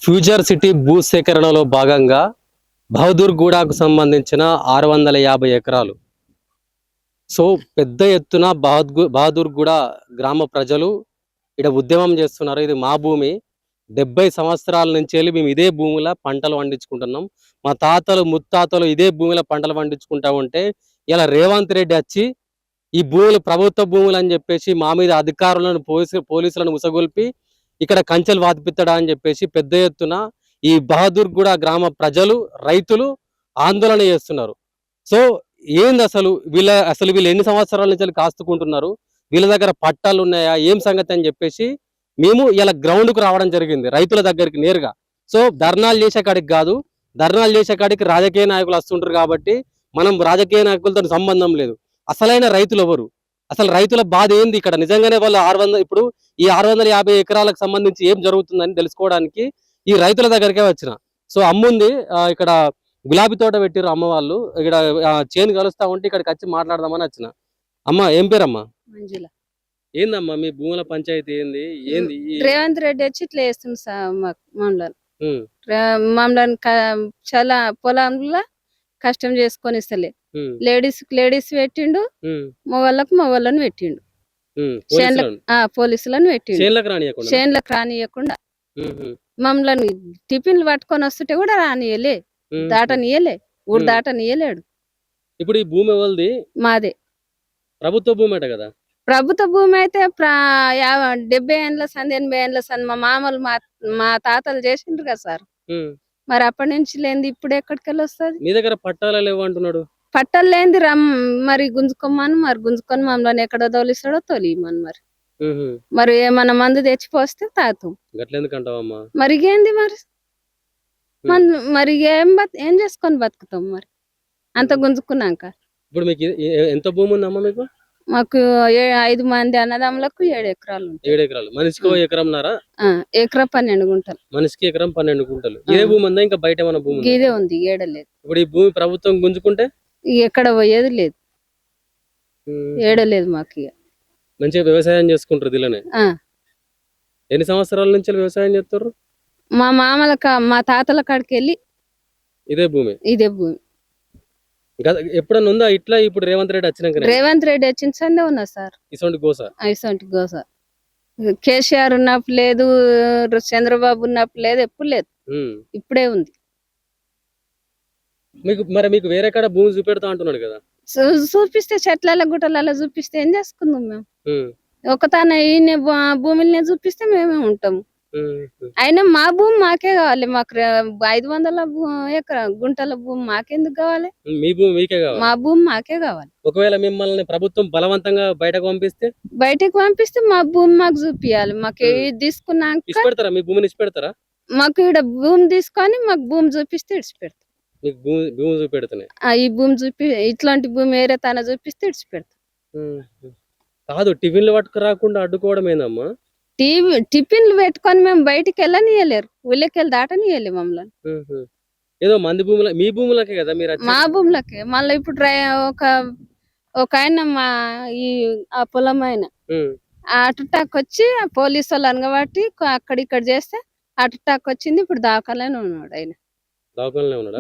Future city భూసేకరణలో భాగంగా బహదూర్గూడకు సంబంధించిన 650 ఎకరాలు. సో పెద్ద ఎత్తున బహదూర్గూడ గ్రామ ప్రజలు ఇక్కడ ఉద్యమం చేస్తున్నారు. ఇది మా భూమి, 70 సంవత్సరాల నుంచి వెళ్ళి మేము ఇదే భూమిలో పంటలు పండించుకుంటున్నాం. మా తాతలు ముత్తాతలు ఇదే భూమిలో పంటలు పండించుకుంటా ఉంటే ఇలా రేవంత్ రెడ్డి వచ్చి ఈ భూములు ప్రభుత్వ భూములు అని చెప్పేసి మా మీద అధికారులను పోలీసులను ఉసగొల్పి ఇక్కడ కంచెలు వాతిపిత్తడా అని చెప్పేసి పెద్ద ఎత్తున ఈ బహదూర్గూడ గ్రామ ప్రజలు రైతులు ఆందోళన చేస్తున్నారు. సో ఏంది అసలు వీళ్ళు ఎన్ని సంవత్సరాల నుంచి కాస్తుకుంటున్నారు, వీళ్ళ దగ్గర పట్టాలు ఉన్నాయా, ఏం సంగతి అని చెప్పేసి మేము ఇలా గ్రౌండ్కు రావడం జరిగింది రైతుల దగ్గరికి నేరుగా. సో ధర్నాలు చేసే కాడికి కాదు, ధర్నాలు చేసే కాడికి రాజకీయ నాయకులు వస్తుంటారు కాబట్టి మనం రాజకీయ నాయకులతో సంబంధం లేదు. అసలైన రైతులు ఎవరు, అసలు రైతుల బాధ ఏంది, ఇక్కడ నిజంగానే వాళ్ళు 600 ఇప్పుడు ఈ 650 ఎకరాలకు సంబంధించి ఏం జరుగుతుందని తెలుసుకోవడానికి ఈ రైతుల దగ్గరికే వచ్చిన. సో అమ్ముంది ఇక్కడ గులాబీ తోట పెట్టిరు అమ్మ వాళ్ళు, ఇక్కడ చేను కలుస్తా ఉంటే ఇక్కడికి వచ్చి మాట్లాడదామని వచ్చిన. అమ్మ ఏం పేరమ్మా? మంజుల. ఏందమ్మా మీ భూముల పంచాయతీ ఏంది? ఏంది రేవంత్ రెడ్డి వచ్చి ఇట్లా వేస్తుంది మమ్మల్ని చాలా పొలంలో కష్టం చేసుకొని ఇస్తలే. లేడీస్ పెట్టిండు, మొగళ్ళని పెట్టిండు, పోలీసులను పెట్టిండు, చేన్లకు రానియకుండా మమ్మల్ని టిఫిన్లు పట్టుకొని వస్తుంటే కూడా రానియలే, దాటనియలే, ఊరు దాటనియలేడు. ఇప్పుడు ఈ భూమి ఎవరిది? మాదే. ప్రభుత్వ భూమి అట కదా? ప్రభుత్వ భూమి అయితే 70 ఏళ్ళ సంది 80 ఏళ్ళ సంది మా మామలు మా తాతలు చేసిండ్రు కదా సార్. మరి అప్పటి నుంచి లేని ఇప్పుడు ఎక్కడికెళ్ళి వస్తుంది? మీ దగ్గర పట్టాలు లేవు అంటున్నాడు. పట్టాలు లేని మరి గుంజుకోమని, మరి గుంజుకొని మమ్మల్ని ఎక్కడ తోలిస్తాడో తోలియమని. మరి ఏమన్నా మందు తెచ్చిపోస్తే తాగుతాం. మరి ఏంది మరి ఏం చేసుకొని బతుకుతాం మరి అంత గుంజుకున్నాక? ఇప్పుడు మీకు ఎంత భూమి ఉందమ్మా? మీకు మాకు 5 మంది అన్నదమ్ములకు 7 ఎకరాలు. 7 ఎకరాలు. మనిషికి ఎకరంన్నారా? ఎకరా 12 గుంటలు. మనిషికి ఎకరం 12 గుంటలు. ఇదే భూమి ఉందా ఇంకా బయట ఏమైనా భూమి? ఇదే ఉంది, ఏడలేదు. ఇప్పుడు ఈ భూమి ప్రభుత్వం గుంజుకుంటే ఎక్కడ పోయేది లేదు, ఏడలేదు. మాకు ఇక మంచిగా వ్యవసాయం చేసుకుంటారు దీనిలోనే. ఎన్ని సంవత్సరాల నుంచి వ్యవసాయం చేస్తారు? మా మా తాతల కాడికి వెళ్ళి ఇదే భూమి. ఎప్పుడన్నా ఉందా ఇట్లా? ఇప్పుడు రేవంత్ రెడ్డి వచ్చినాక? రేవంత్ రెడ్డి వచ్చిన సందే ఉన్నా సార్. ఇసొంటి గోస కేసీఆర్ ఉన్నప్పుడు లేదు, చంద్రబాబు ఉన్నప్పుడు లేదు, ఎప్పుడు లేదు, ఇప్పుడే ఉంది. మీకు వేరే కాడ భూమి చూపెడతా అంటున్నాడు కదా? చూపిస్తే చెట్ల గుట్టలలో చూపిస్తే ఏం చేసుకుందాం మేము? ఒకతాన ఈయన భూమిని చూపిస్తే మేమే ఉంటాము. అయినా మా భూమి మాకే కావాలి. మాకు 500 గుంటల భూమి మాకెందుకు కావాలి? మీ భూమి మీకే కావాలి? మా భూమి మాకే కావాలి. ఒకవేళ మిమ్మల్ని ప్రభుత్వం బలవంతంగా బయటకు పంపిస్తే మా భూమి మాకు చూపియాలి. మాకు తీసుకున్నాక మీ భూమిని ఇచ్చిపెడతారా? మాకు ఇక్కడ భూమి తీసుకొని మాకు భూమి చూపిస్తే ఇడిచిపెడతాం. మీకు భూమి చూపెడుతున్నాయి? ఈ భూమి ఇట్లాంటి భూమి వేరే తన చూపిస్తే ఇడిచిపెడతాం. కాదు, టిఫిన్లు పట్టుకు రాకుండా అడ్డుకోవడం ఏందమ్మా? టిఫిన్లు పెట్టుకొని మేము బయటికి వెళ్ళనియలేరు, ఊళ్ళకెళ్ళి దాటనియలే మమ్మల్ని. ఏదో మంది భూముల, మీ భూములకే కదా మీరు? మా భూములకే. మళ్ళీ ఇప్పుడు ఒక ఆయన ఆ పొలం ఆయన అటుటాక్ వచ్చి పోలీసు వాళ్ళు అనగబట్టి అక్కడిక్కడ చేస్తే అటుటాక్ వచ్చింది. ఇప్పుడు దావకాలనే ఉన్నాడు ఆయన.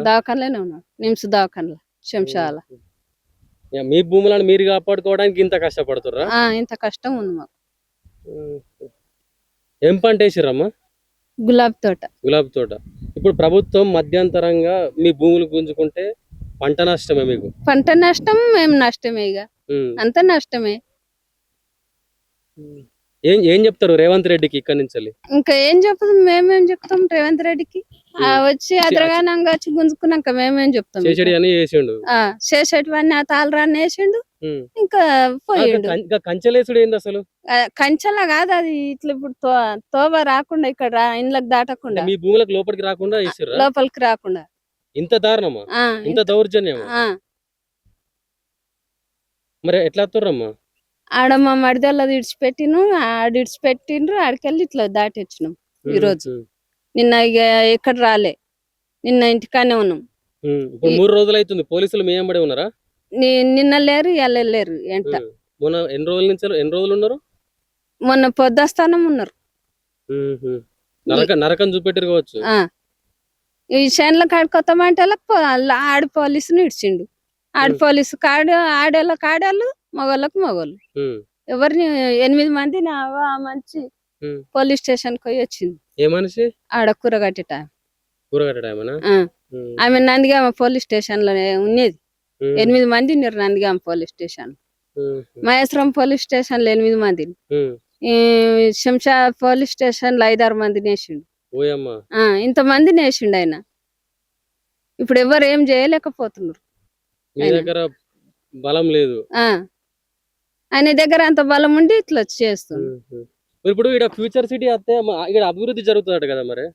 దవాఖానలోనే ఉన్నాడు, నిమ్స్ దవాఖానలో, శంషాల. మీ భూములను మీరు కాపాడుకోవడానికి ఇంత కష్టపడుతుర్రా? ఇంత కష్టం ఉంది మాకు. ఏం పంట వేసిరమ్మా? గులాబీ తోట. ఇప్పుడు ప్రభుత్వం మధ్యంతరంగా మీ భూములు గుంజుకుంటే పంట నష్టమే మీకు? పంట నష్టం, మేము నష్టమే, ఇక అంత నష్టమే. ఏం చెప్తారు రేవంత్ రెడ్డికి ఇక్కడ నుంచి? ఇంకా ఏం చెప్తాం, మేమేం చెప్తాం రేవంత్ రెడ్డికి? వచ్చి అద్రగానంగా వచ్చి గుంజుకున్నాక మేమేం చెప్తాం? చేసేటివన్నీ ఆ తాళరాన్ని వేసిండు, ఇంకా పోయిండు. కంచెలేసుడు ఏంది అసలు? కంచెలా కాదు అది, ఇట్లా ఇప్పుడు తోవ రాకుండా ఇక్కడ ఇండ్లకు దాటకుండా, మీ భూములకు లోపలికి రాకుండా. ఇంత దారుణమా? ఇంత దౌర్జన్యమా? మరి ఎట్లా వస్తారమ్మా? ఆడ మా మడిదల్లో ఇడిచిపెట్టిండ్రు, ఆడికెళ్ళి ఇట్లా దాటి వచ్చినాం ఈరోజు. నిన్న ఇక ఎక్కడ రాలే, నిన్న ఇంటికానే ఉన్నాం. 3 రోజులు అవుతుంది. పోలీసులు మీ వెంబడే ఉన్నారా? నిన్న లేరు, ఇవాళ లేరు. ఎన్ని రోజులు ఉన్నారు? మొన్న పొద్దుస్థానం ఉన్నారు. నరకం చూపెట్టారు కావచ్చు. ఆ ఈ చేనుల కాడుకొత్తామంటే ఆడి పోలీసుని ఇడిచిండు. ఆడి పోలీసు ఆడోళ్ళకి ఆడోళ్ళు, మగోళ్ళకి మగోళ్ళు. ఎవరిని 8 మందిని ఆ మంచి పోలీస్ స్టేషన్ కి పోయి వచ్చింది. ఏ మనిషి? ఆడ కూరగట్టేట కూరగట్టడమేనా? ఆమె నందిగామ పోలీస్ స్టేషన్ లో ఉన్నది. 8 మంది ఉన్నారు Nandigama police station. Maheshwaram police station లో 8 మందిని, ఈ శంషా పోలీస్ స్టేషన్ లో 5-6 మందిని వేసిండు. ఇంతమందిని వేసిండు ఆయన. ఇప్పుడు ఎవరు ఏం చేయలేకపోతున్నారు. మీ దగ్గర బలం లేదు. ఆయన దగ్గర అంత బలం ఉండి ఇట్లా చేస్తుంది. ఇప్పుడు ఇక్కడ ఫ్యూచర్ సిటీ వస్తే ఇక్కడ అభివృద్ధి జరుగుతుందట కదా, మరి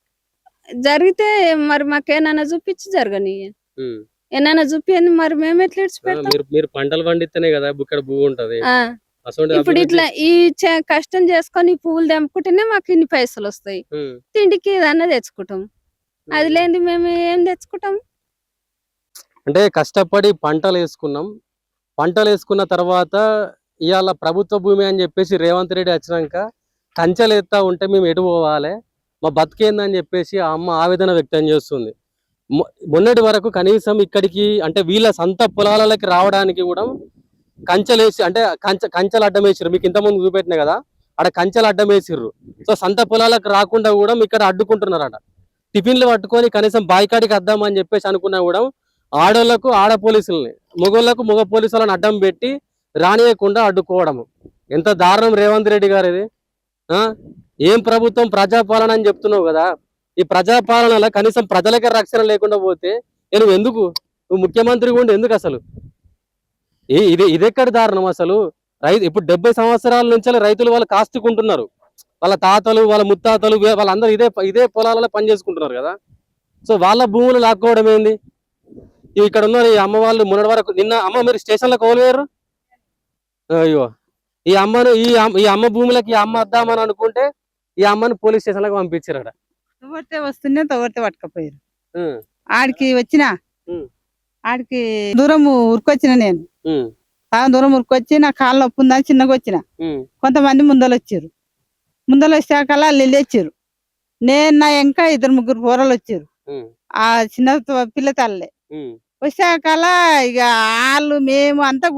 జరిగితే మరి మాకేనా చూపించి జరగని ఏమైనా చూపించండి, మరి మేము ఎట్లా ఇడిచిపెడతాం? మీరు పంటలు పండితేనే కదా ఇక్కడ భూమి ఉంటది. ఇప్పుడు ఇట్లా ఈ కష్టం చేసుకొని పువ్వులు తెంపుకుంటేనే మాకు ఇన్ని పైసలు వస్తాయి. తిండికి ఏదన్నా తెచ్చుకుంటాం. అది లేని మేము ఏం తెచ్చుకుంటాం? అంటే కష్టపడి పంటలు వేసుకున్నాం. పంటలు వేసుకున్న తర్వాత ఇవాళ ప్రభుత్వ భూమి అని చెప్పేసి రేవంత్ రెడ్డి వచ్చినాక కంచెలు ఎత్తా ఉంటే మేము ఎటు పోవాలి, మా బతికేందని చెప్పేసి ఆ అమ్మ ఆవేదన వ్యక్తం చేస్తుంది. మొన్నటి వరకు కనీసం ఇక్కడికి అంటే వీళ్ళ సొంత పొలాలకి రావడానికి కూడా కంచెలేసి, అంటే కంచెలు అడ్డం వేసిర్రు. మీకు ఇంతకుముందు చూపెట్టినా కదా, అక్కడ కంచెలు అడ్డం వేసిర్రు. సో సొంత పొలాలకు రాకుండా కూడా ఇక్కడ అడ్డుకుంటున్నారట. టిఫిన్లు పట్టుకొని కనీసం బాయికాడికి వద్దామని చెప్పేసి అనుకున్నా కూడా ఆడోళ్లకు ఆడ పోలీసులని, మగోళ్లకు మగ పోలీసులను అడ్డం పెట్టి రానియకుండా అడ్డుకోవడము. ఎంత దారుణం రేవంత్ రెడ్డి గారు ఇది. ఏం ప్రభుత్వం? ప్రజాపాలన అని చెప్తున్నావు కదా, ఈ ప్రజాపాలనలో కనీసం ప్రజలకే రక్షణ లేకుండా పోతే నువ్వు ఎందుకు? నువ్వు ముఖ్యమంత్రి కూడా ఎందుకు అసలు? ఇదెక్కడ దారుణం అసలు? ఇప్పుడు 70 సంవత్సరాల నుంచి రైతులు వాళ్ళు కాస్తుకుంటున్నారు. వాళ్ళ తాతలు, వాళ్ళ ముత్తాతలు, వాళ్ళందరూ ఇదే పొలాలలో పని చేసుకుంటున్నారు కదా. సో వాళ్ళ భూములు లాక్కోవడం ఏంది? ఇక్కడ ఉన్నారు ఈ అమ్మ వాళ్ళు. మొన్నటి వరకు నిన్న అమ్మ మీరు స్టేషన్లో కోల్వేరు. అయ్యో, ఈ అమ్మను ఈ అమ్మ భూములకి ఈ అమ్మ వద్దామని అనుకుంటే ఈ అమ్మను పోలీస్ స్టేషన్ లకు పంపించారు. వస్తున్నా తోడితే పట్టుకపోయారు. ఆడికి వచ్చిన ఆడికి దూరం ఉరికొచ్చిన, నేను సగం దూరం ఉరికొచ్చి నా కాళ్ళు నొప్పి ఉందని చిన్నగా వచ్చిన. కొంతమంది ముందలు వచ్చారు. ముందలు వచ్చాకల్లా వెళ్ళొచ్చారు. నేను నా ఇంకా 2-3 కూరలు వచ్చారు. ఆ చిన్న పిల్ల తల్లే వచ్చాకల్లా ఇక వాళ్ళు మేము అంతా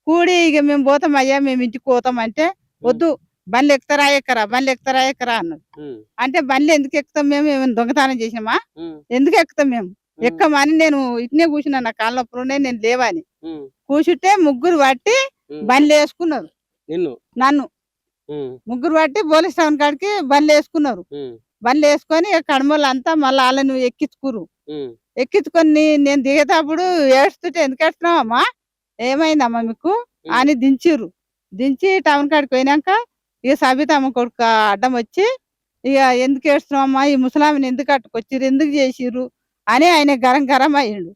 కూడి ఇక మేము పోతాం అయ్యా, మేము ఇంటికి పోతాం అంటే, వద్దు బండ్లు ఎక్కుతారా ఎక్కరా అన్నారు. అంటే బండ్లు ఎందుకు ఎక్కుతాం? మేము ఏమైనా దొంగతనం చేసినామా? ఎందుకు ఎక్కుతాం? మేము ఎక్కమని నేను ఇట్నే కూర్చున్నా. నా కాళ్ళ నొప్పులు ఉన్నాయి, నేను లేవని కూర్చుంటే 3 పట్టి బండ్లు వేసుకున్నారు. నన్ను 3 పట్టి పోలీస్ స్టేషన్ కాడికి బండ్లు వేసుకున్నారు. బండ్లు వేసుకొని కడమలు అంతా మళ్ళీ వాళ్ళని ఎక్కించుకొని నేను దిగేటప్పుడు ఏడుస్తుంటే, ఎందుకు ఏడుస్తున్నావమ్మా, ఏమైందమ్మా మీకు అని దించిర్రు. దించి టౌన్ కాడికి పోయినాక ఇక సబితమ్మ కొడుకు అడ్డం వచ్చి, ఇక ఎందుకు ఏడుస్తున్నావమ్మా, ఈ ముసలామిని ఎందుకు అట్టుకొచ్చిర్రు, ఎందుకు చేసిర్రు అని ఆయన గరం అయ్యిండు.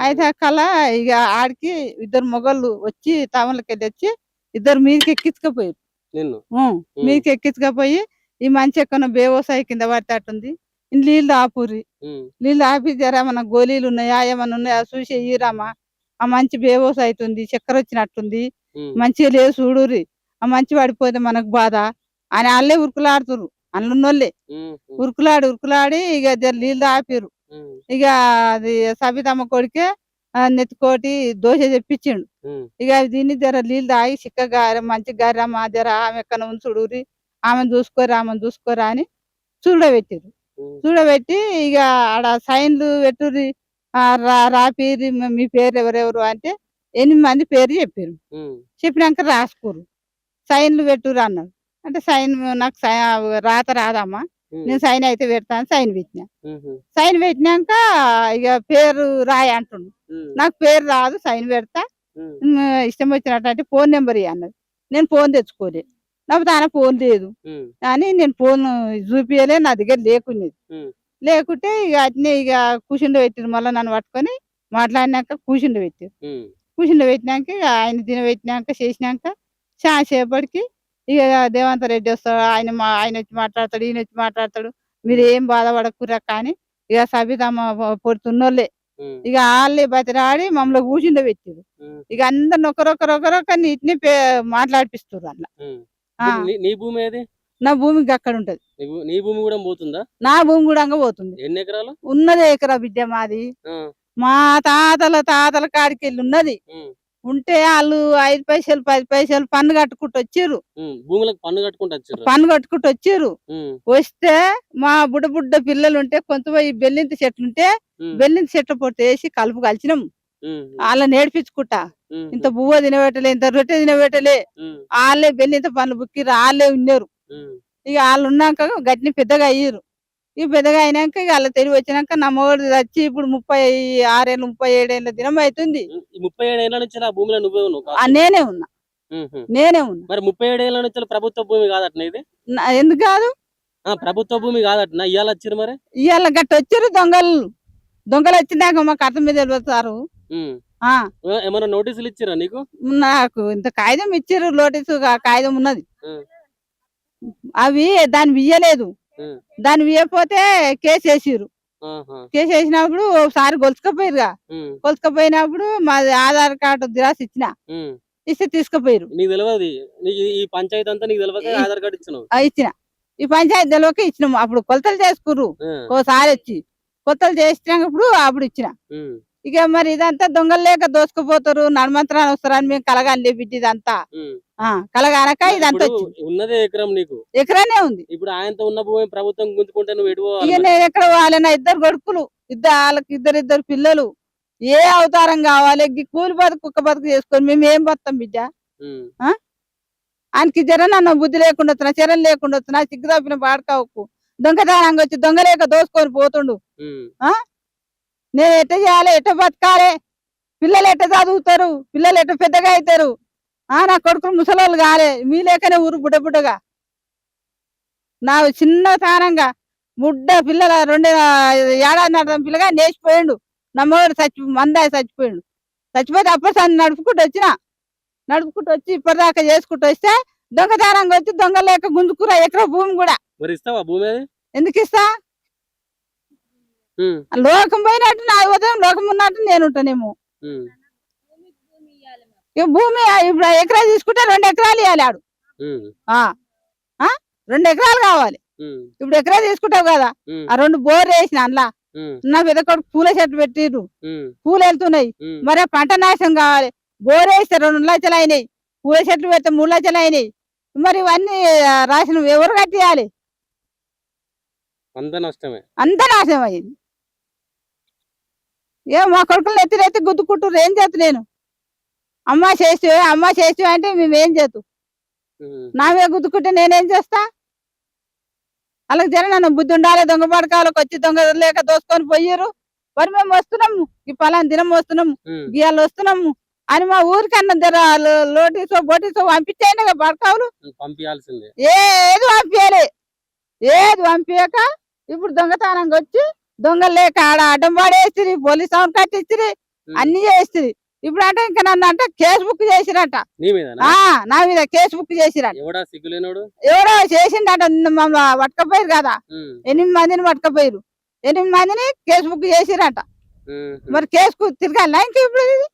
అయితే కల్లా ఇక ఆడికి 2 మొగళ్ళు వచ్చి టౌన్లకి వెళ్ళి వచ్చి 2 మీదకి ఎక్కించుకపోయారు. మీదకి ఎక్కించుకపోయి ఈ మంచి ఎక్కన బేవసాయి కింద పడేటట్టుంది, నీళ్ళు ఆపురి, నీళ్ళు ఆపి జరా మన గోళీలు ఉన్నాయా ఏమన్నా ఉన్నాయా చూసి ఇయ్యరామా, ఆ మంచి బేవోస్ అవుతుంది, చక్కెర వచ్చినట్టుంది, మంచిగా లేదు చూడురి, ఆ మంచి పడిపోతే మనకు బాధ అని వాళ్ళే ఉరుకులాడుతురు. అందులోళ్ళే ఉరుకులాడి ఇక నీళ్ళు ఆపిరు. ఇక అది సబితమ్మ కొడికే నెత్తుకోటి దోశ తెప్పించిండు. ఇక దీన్ని జర నీళ్ళు తాగి చిక్కగా మంచి గారమ్మా, జర ఆమె ఎక్కడ ఉంచుడురి, ఆమెను చూసుకోరా అని చూడబెట్టి ఇక ఆడ సైన్లు పెట్టుర్రి, రాపిరి మీ పేరు ఎవరెవరు అంటే 8 మంది పేరు చెప్పారు. చెప్పినాక రాసుకోరు, సైన్లు పెట్టుర్రు అన్నారు. అంటే సైన్ నాకు రాత రాదమ్మా, నేను సైన్ అయితే పెడతాను. సైన్ పెట్టినాక ఇక పేరు రాయి అంటుండు. నాకు పేరు రాదు, సైన్ పెడతా, ఇష్టం వచ్చినట్టు అంటే ఫోన్ నెంబర్ అన్నది. నేను ఫోన్ తెచ్చుకోలేదు, నాకు తాన ఫోన్ లేదు అని నేను ఫోన్ చూపించలే, నా దగ్గర లేకుంటే ఇక అట్నే ఇక కూర్చుండ పెట్టారు. మళ్ళీ నన్ను పట్టుకొని మాట్లాడినాక కూర్చుండ పెట్టినాక ఇక ఆయన తినబెట్టినాక చేసినాక చాలా సేపటికి ఇక దేవంత రెడ్డి వస్తాడు. ఆయన వచ్చి మాట్లాడతాడు, ఈయన వచ్చి మాట్లాడతాడు. మీరు ఏం బాధపడకురా కానీ ఇక సబితమ్మ పొడుతున్నోళ్ళే ఇక వాళ్ళే బతిరాడి మమ్మల్ని కూర్చుండ పెట్టారు. ఇక అందరిని ఒకరొకరిని ఇట్నే మాట్లాడిపిస్తారు. అట్లా నీ భూమి ఏది? నా భూమికి అక్కడ ఉంటది. నీ భూమి కూడా పోతుందా? నా భూమి కూడా పోతుంది. ఎన్ని ఎకరాలు ఉన్నదే ఎకరా బిడ్డ మాది. మా తాతల కాడికి వెళ్ళి ఉన్నది. ఉంటే వాళ్ళు 5 పైసలు 10 పైసలు పన్ను కట్టుకుంటూ వచ్చిర్రు. భూములకు పన్ను కట్టుకుంటూ వచ్చిర్రు. వస్తే మా బుడ్డ పిల్లలు ఉంటే కొంత బెల్లింత చెట్లు ఉంటే బెల్లింత చెట్ల పొట్టు వేసి కలుపు కలిసినాం. వాళ్ళని నేర్పించుకుంటా. ఇంత బువ్వ తినబెట్టలే, ఇంత రొట్టె తినబెట్టలే. వాళ్ళే బెల్లింత పనులు బుక్కిర్రు, వాళ్ళే ఉన్నారు. ఇక వాళ్ళు ఉన్నాక గట్టిని పెద్దగా అయ్యారు. ఈ పెద్దగా అయినాక ఇక వాళ్ళ తెలివి వచ్చినాక నా మొగుడు వచ్చి ఇప్పుడు 36 ఏళ్ళు 37 ఏళ్ళ దినం అవుతుంది. 37 ఏళ్ళ నుంచి ఆ భూమిలో నేనే ఉన్నా. మరి 37 ఏళ్ళ నుంచి ప్రభుత్వ భూమి కాదట్నా ఇది? ఎందుకు కాదు? ప్రభుత్వ భూమి కాదట్నా? ఇవాళ వచ్చారు మరి? ఇవాళ గట్టి వచ్చారు దొంగలు వచ్చినాక మాకు అర్థం మీద వెళ్ళిపోతారు. ఏమన్నా నోటీసులు ఇచ్చారా నీకు? నాకు ఇంత కాగితం ఇచ్చారు, నోటీసు కాగితం ఉన్నది. అవి దాన్ని ఇయ్యలేదు. దాన్ని ఇయ్యకపోతే కేసు వేసిర్రు. కేసు వేసినప్పుడు ఒకసారి గొలుచుకపోయారుగా. గొలుచుకపోయినప్పుడు మాది ఆధార్ కార్డు దిరాసి ఇస్తే తీసుకుపోయారు. నీకు తెలియదు ఈ పంచాయతీ అంతా? నీకు తెలియదు ఆధార్ కార్డు ఇచ్చిన ఈ పంచాయతీ తెలియక ఇచ్చినాము. అప్పుడు కొలతలు చేసుకుర్రు ఓసారి వచ్చి. కొలతలు చేసినప్పుడు అప్పుడు ఇచ్చిన. ఇక మరి ఇదంతా దొంగలు లేక దోసుకుపోతారు, నడమంత్రాన్ని వస్తారని మేము కలగాలి బిడ్డ. ఇదంతా కలగానక ఇదంతా ఉన్నదే ఎకరం నీకు? ఎకరానే ఉంది. ఇప్పుడు ఆయనతో ఉన్న భూమి ప్రభుత్వం గుంజుకుంటే నువ్వు ఇక నేను ఎక్కడ వాళ్ళ 2 కొడుకులు, వాళ్ళకి ఇద్దరు పిల్లలు. ఏ అవతారం కావాలి? కూలి బతుకు కుక్క బతుకు చేసుకొని మేము ఏం బతాం బిడ్డ? ఆయనకి జర నన్ను బుద్ధి లేకుండా వస్తున్నా, చర్యలు లేకుండా వస్తున్నా, సిగ్గు తప్పిన పాడుకోకు. దొంగతనంగా వచ్చి దొంగలేక దోసుకొని పోతుండు. నేను ఎట్ట చేయాలి? ఎట్ట బతకాలి? పిల్లలు ఎట్ట చదువుతారు? పిల్లలు ఎట్ట పెద్దగా అవుతారు? నా కొడుకులు ముసలోళ్ళు కాలే. మీ లేకనే ఊరు బుడ్డగా నా చిన్నతనంగా పిల్లల 2 ఏడాది పిల్లగా నేసిపోయిండు. నమ్మవాడు మందాయి చచ్చిపోయిండు. చచ్చిపోతే అప్పటిసారి నడుపుకుంటూ వచ్చి ఇప్పటిదాకా చేసుకుంటూ వస్తే దొంగతనంగా వచ్చి దొంగ లేక గుంజుకురా ఎకరా భూమి కూడా. ఎందుకు ఇస్తా? లోకం పోయినట్టు నా ఉదయం లోకం ఉన్నట్టు నేను ఉంటానేమో. భూమి ఇప్పుడు ఎకరా తీసుకుంటే 2 ఎకరాలు ఇవ్వాలి. ఆడు 2 ఎకరాలు కావాలి. ఇప్పుడు ఎకరా తీసుకుంటావు కదా, ఆ 2 బోర్ వేసిన అందులో. నా పెద్ద కొడుకు పూల చెట్టు పెట్టిర్రు, పూలు వెళ్తున్నాయి. మరి పంట నాశనం కావాలి. బోర్ వేస్తే 2 లక్షలు అయినాయి, పూల చెట్లు పెడితే 3 లక్షలు అయినాయి. మరి ఇవన్నీ రాసిన ఎవరు కట్టియాలి? అంత నాశనం అయింది. మా కొడుకులు ఎత్తి గుద్దుకుంటారు. ఏం చేతు నేను? అమ్మ చేసి అంటే మేమేం చేతు? నా మీద గుద్దుకుంటే నేనేం చేస్తా? అలాగే జర నన్ను బుద్ధి ఉండాలి. దొంగ పడకాలకు వచ్చి దొంగ లేక దోసుకొని పోయారు. మరి మేము వస్తున్నాము, ఈ పలానా దినం వస్తున్నాము, ఇవాళ వస్తున్నాము అని మా ఊరికన్నా జర లోటీసో బోటీసో పంపించాయి పడకావులు. ఏది పంపించాలి? ఏది పంపించక ఇప్పుడు దొంగతనంగా వచ్చి దొంగలు లేక ఆడ అడ్డం పాడేస్తుంది, పోలీస్ సౌండ్ కట్టిస్తుంది, అన్ని చేస్తుంది. ఇప్పుడు అంటే ఇంకా నన్ను అంటే కేసు బుక్ చేసిరట. నా మీద కేసు బుక్ చేసిరట. ఎవడో చేసిండట. మమ్మల్ని పట్టుకపోయారు కదా, 8 మందిని పట్టుకపోయారు. 8 మందిని కేసు బుక్ చేసిరట. మరి కేసుకు తిరగాలి ఇంక ఇప్పుడు ఇది?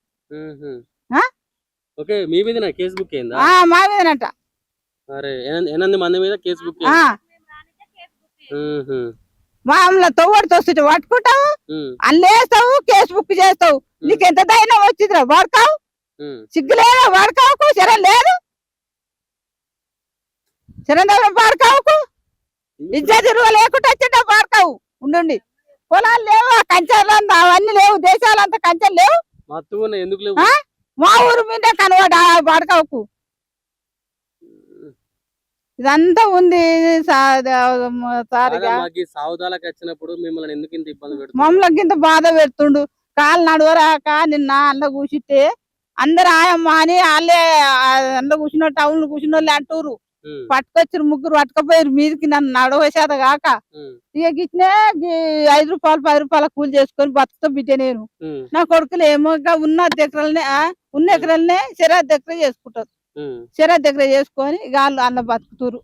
మా మీదనట. మామూలు తవ్వడు తోస్తుంటే పట్టుకుంటావు, అల్లేస్తావు, కేసు బుక్ చేస్తావు. నీకు ఎంత ధైర్యం వచ్చిందిరా? వాడుకావు, సిగ్గులేదా? వాడుకావుకు శరం లేదు, శరం దగ్గర వాడుకావుకు ఇజ్జత్ లేకుండా వచ్చిందా? వాడుకావు ఉండి. పొలాలు లేవు, కంచెలు అవన్నీ లేవు, దేశాలంతా కంచెలు లేవు. మా ఊరు మీద కనవాడు వాడుకావుకు. ఇదంతా ఉంది. మమ్మల్ని ఇంత బాధ పెడుతుండు. కాళ్ళు నడవరాక నిన్న అండ కూర్చుంటే అందరు ఆయమ్మ అని వాళ్ళే అండ కూర్చున్న టౌన్ లో కూర్చున్న వాళ్ళు అంటారు. పట్టుకొచ్చారు, 3 పట్టుకపోయారు మీదకి నన్ను నడవేసేద కాక. ఇక గిట్నే 5 రూపాయలు 10 రూపాయల కూలి చేసుకొని బతుకుతా బిడ్డ నేను. నా కొడుకులు ఏమో ఉన్న ఎకరాలనే శరాద్ దగ్గర చేసుకుంటారు. శరాద్ దగ్గర చేసుకొని వాళ్ళు అన్న బతుకుతారు,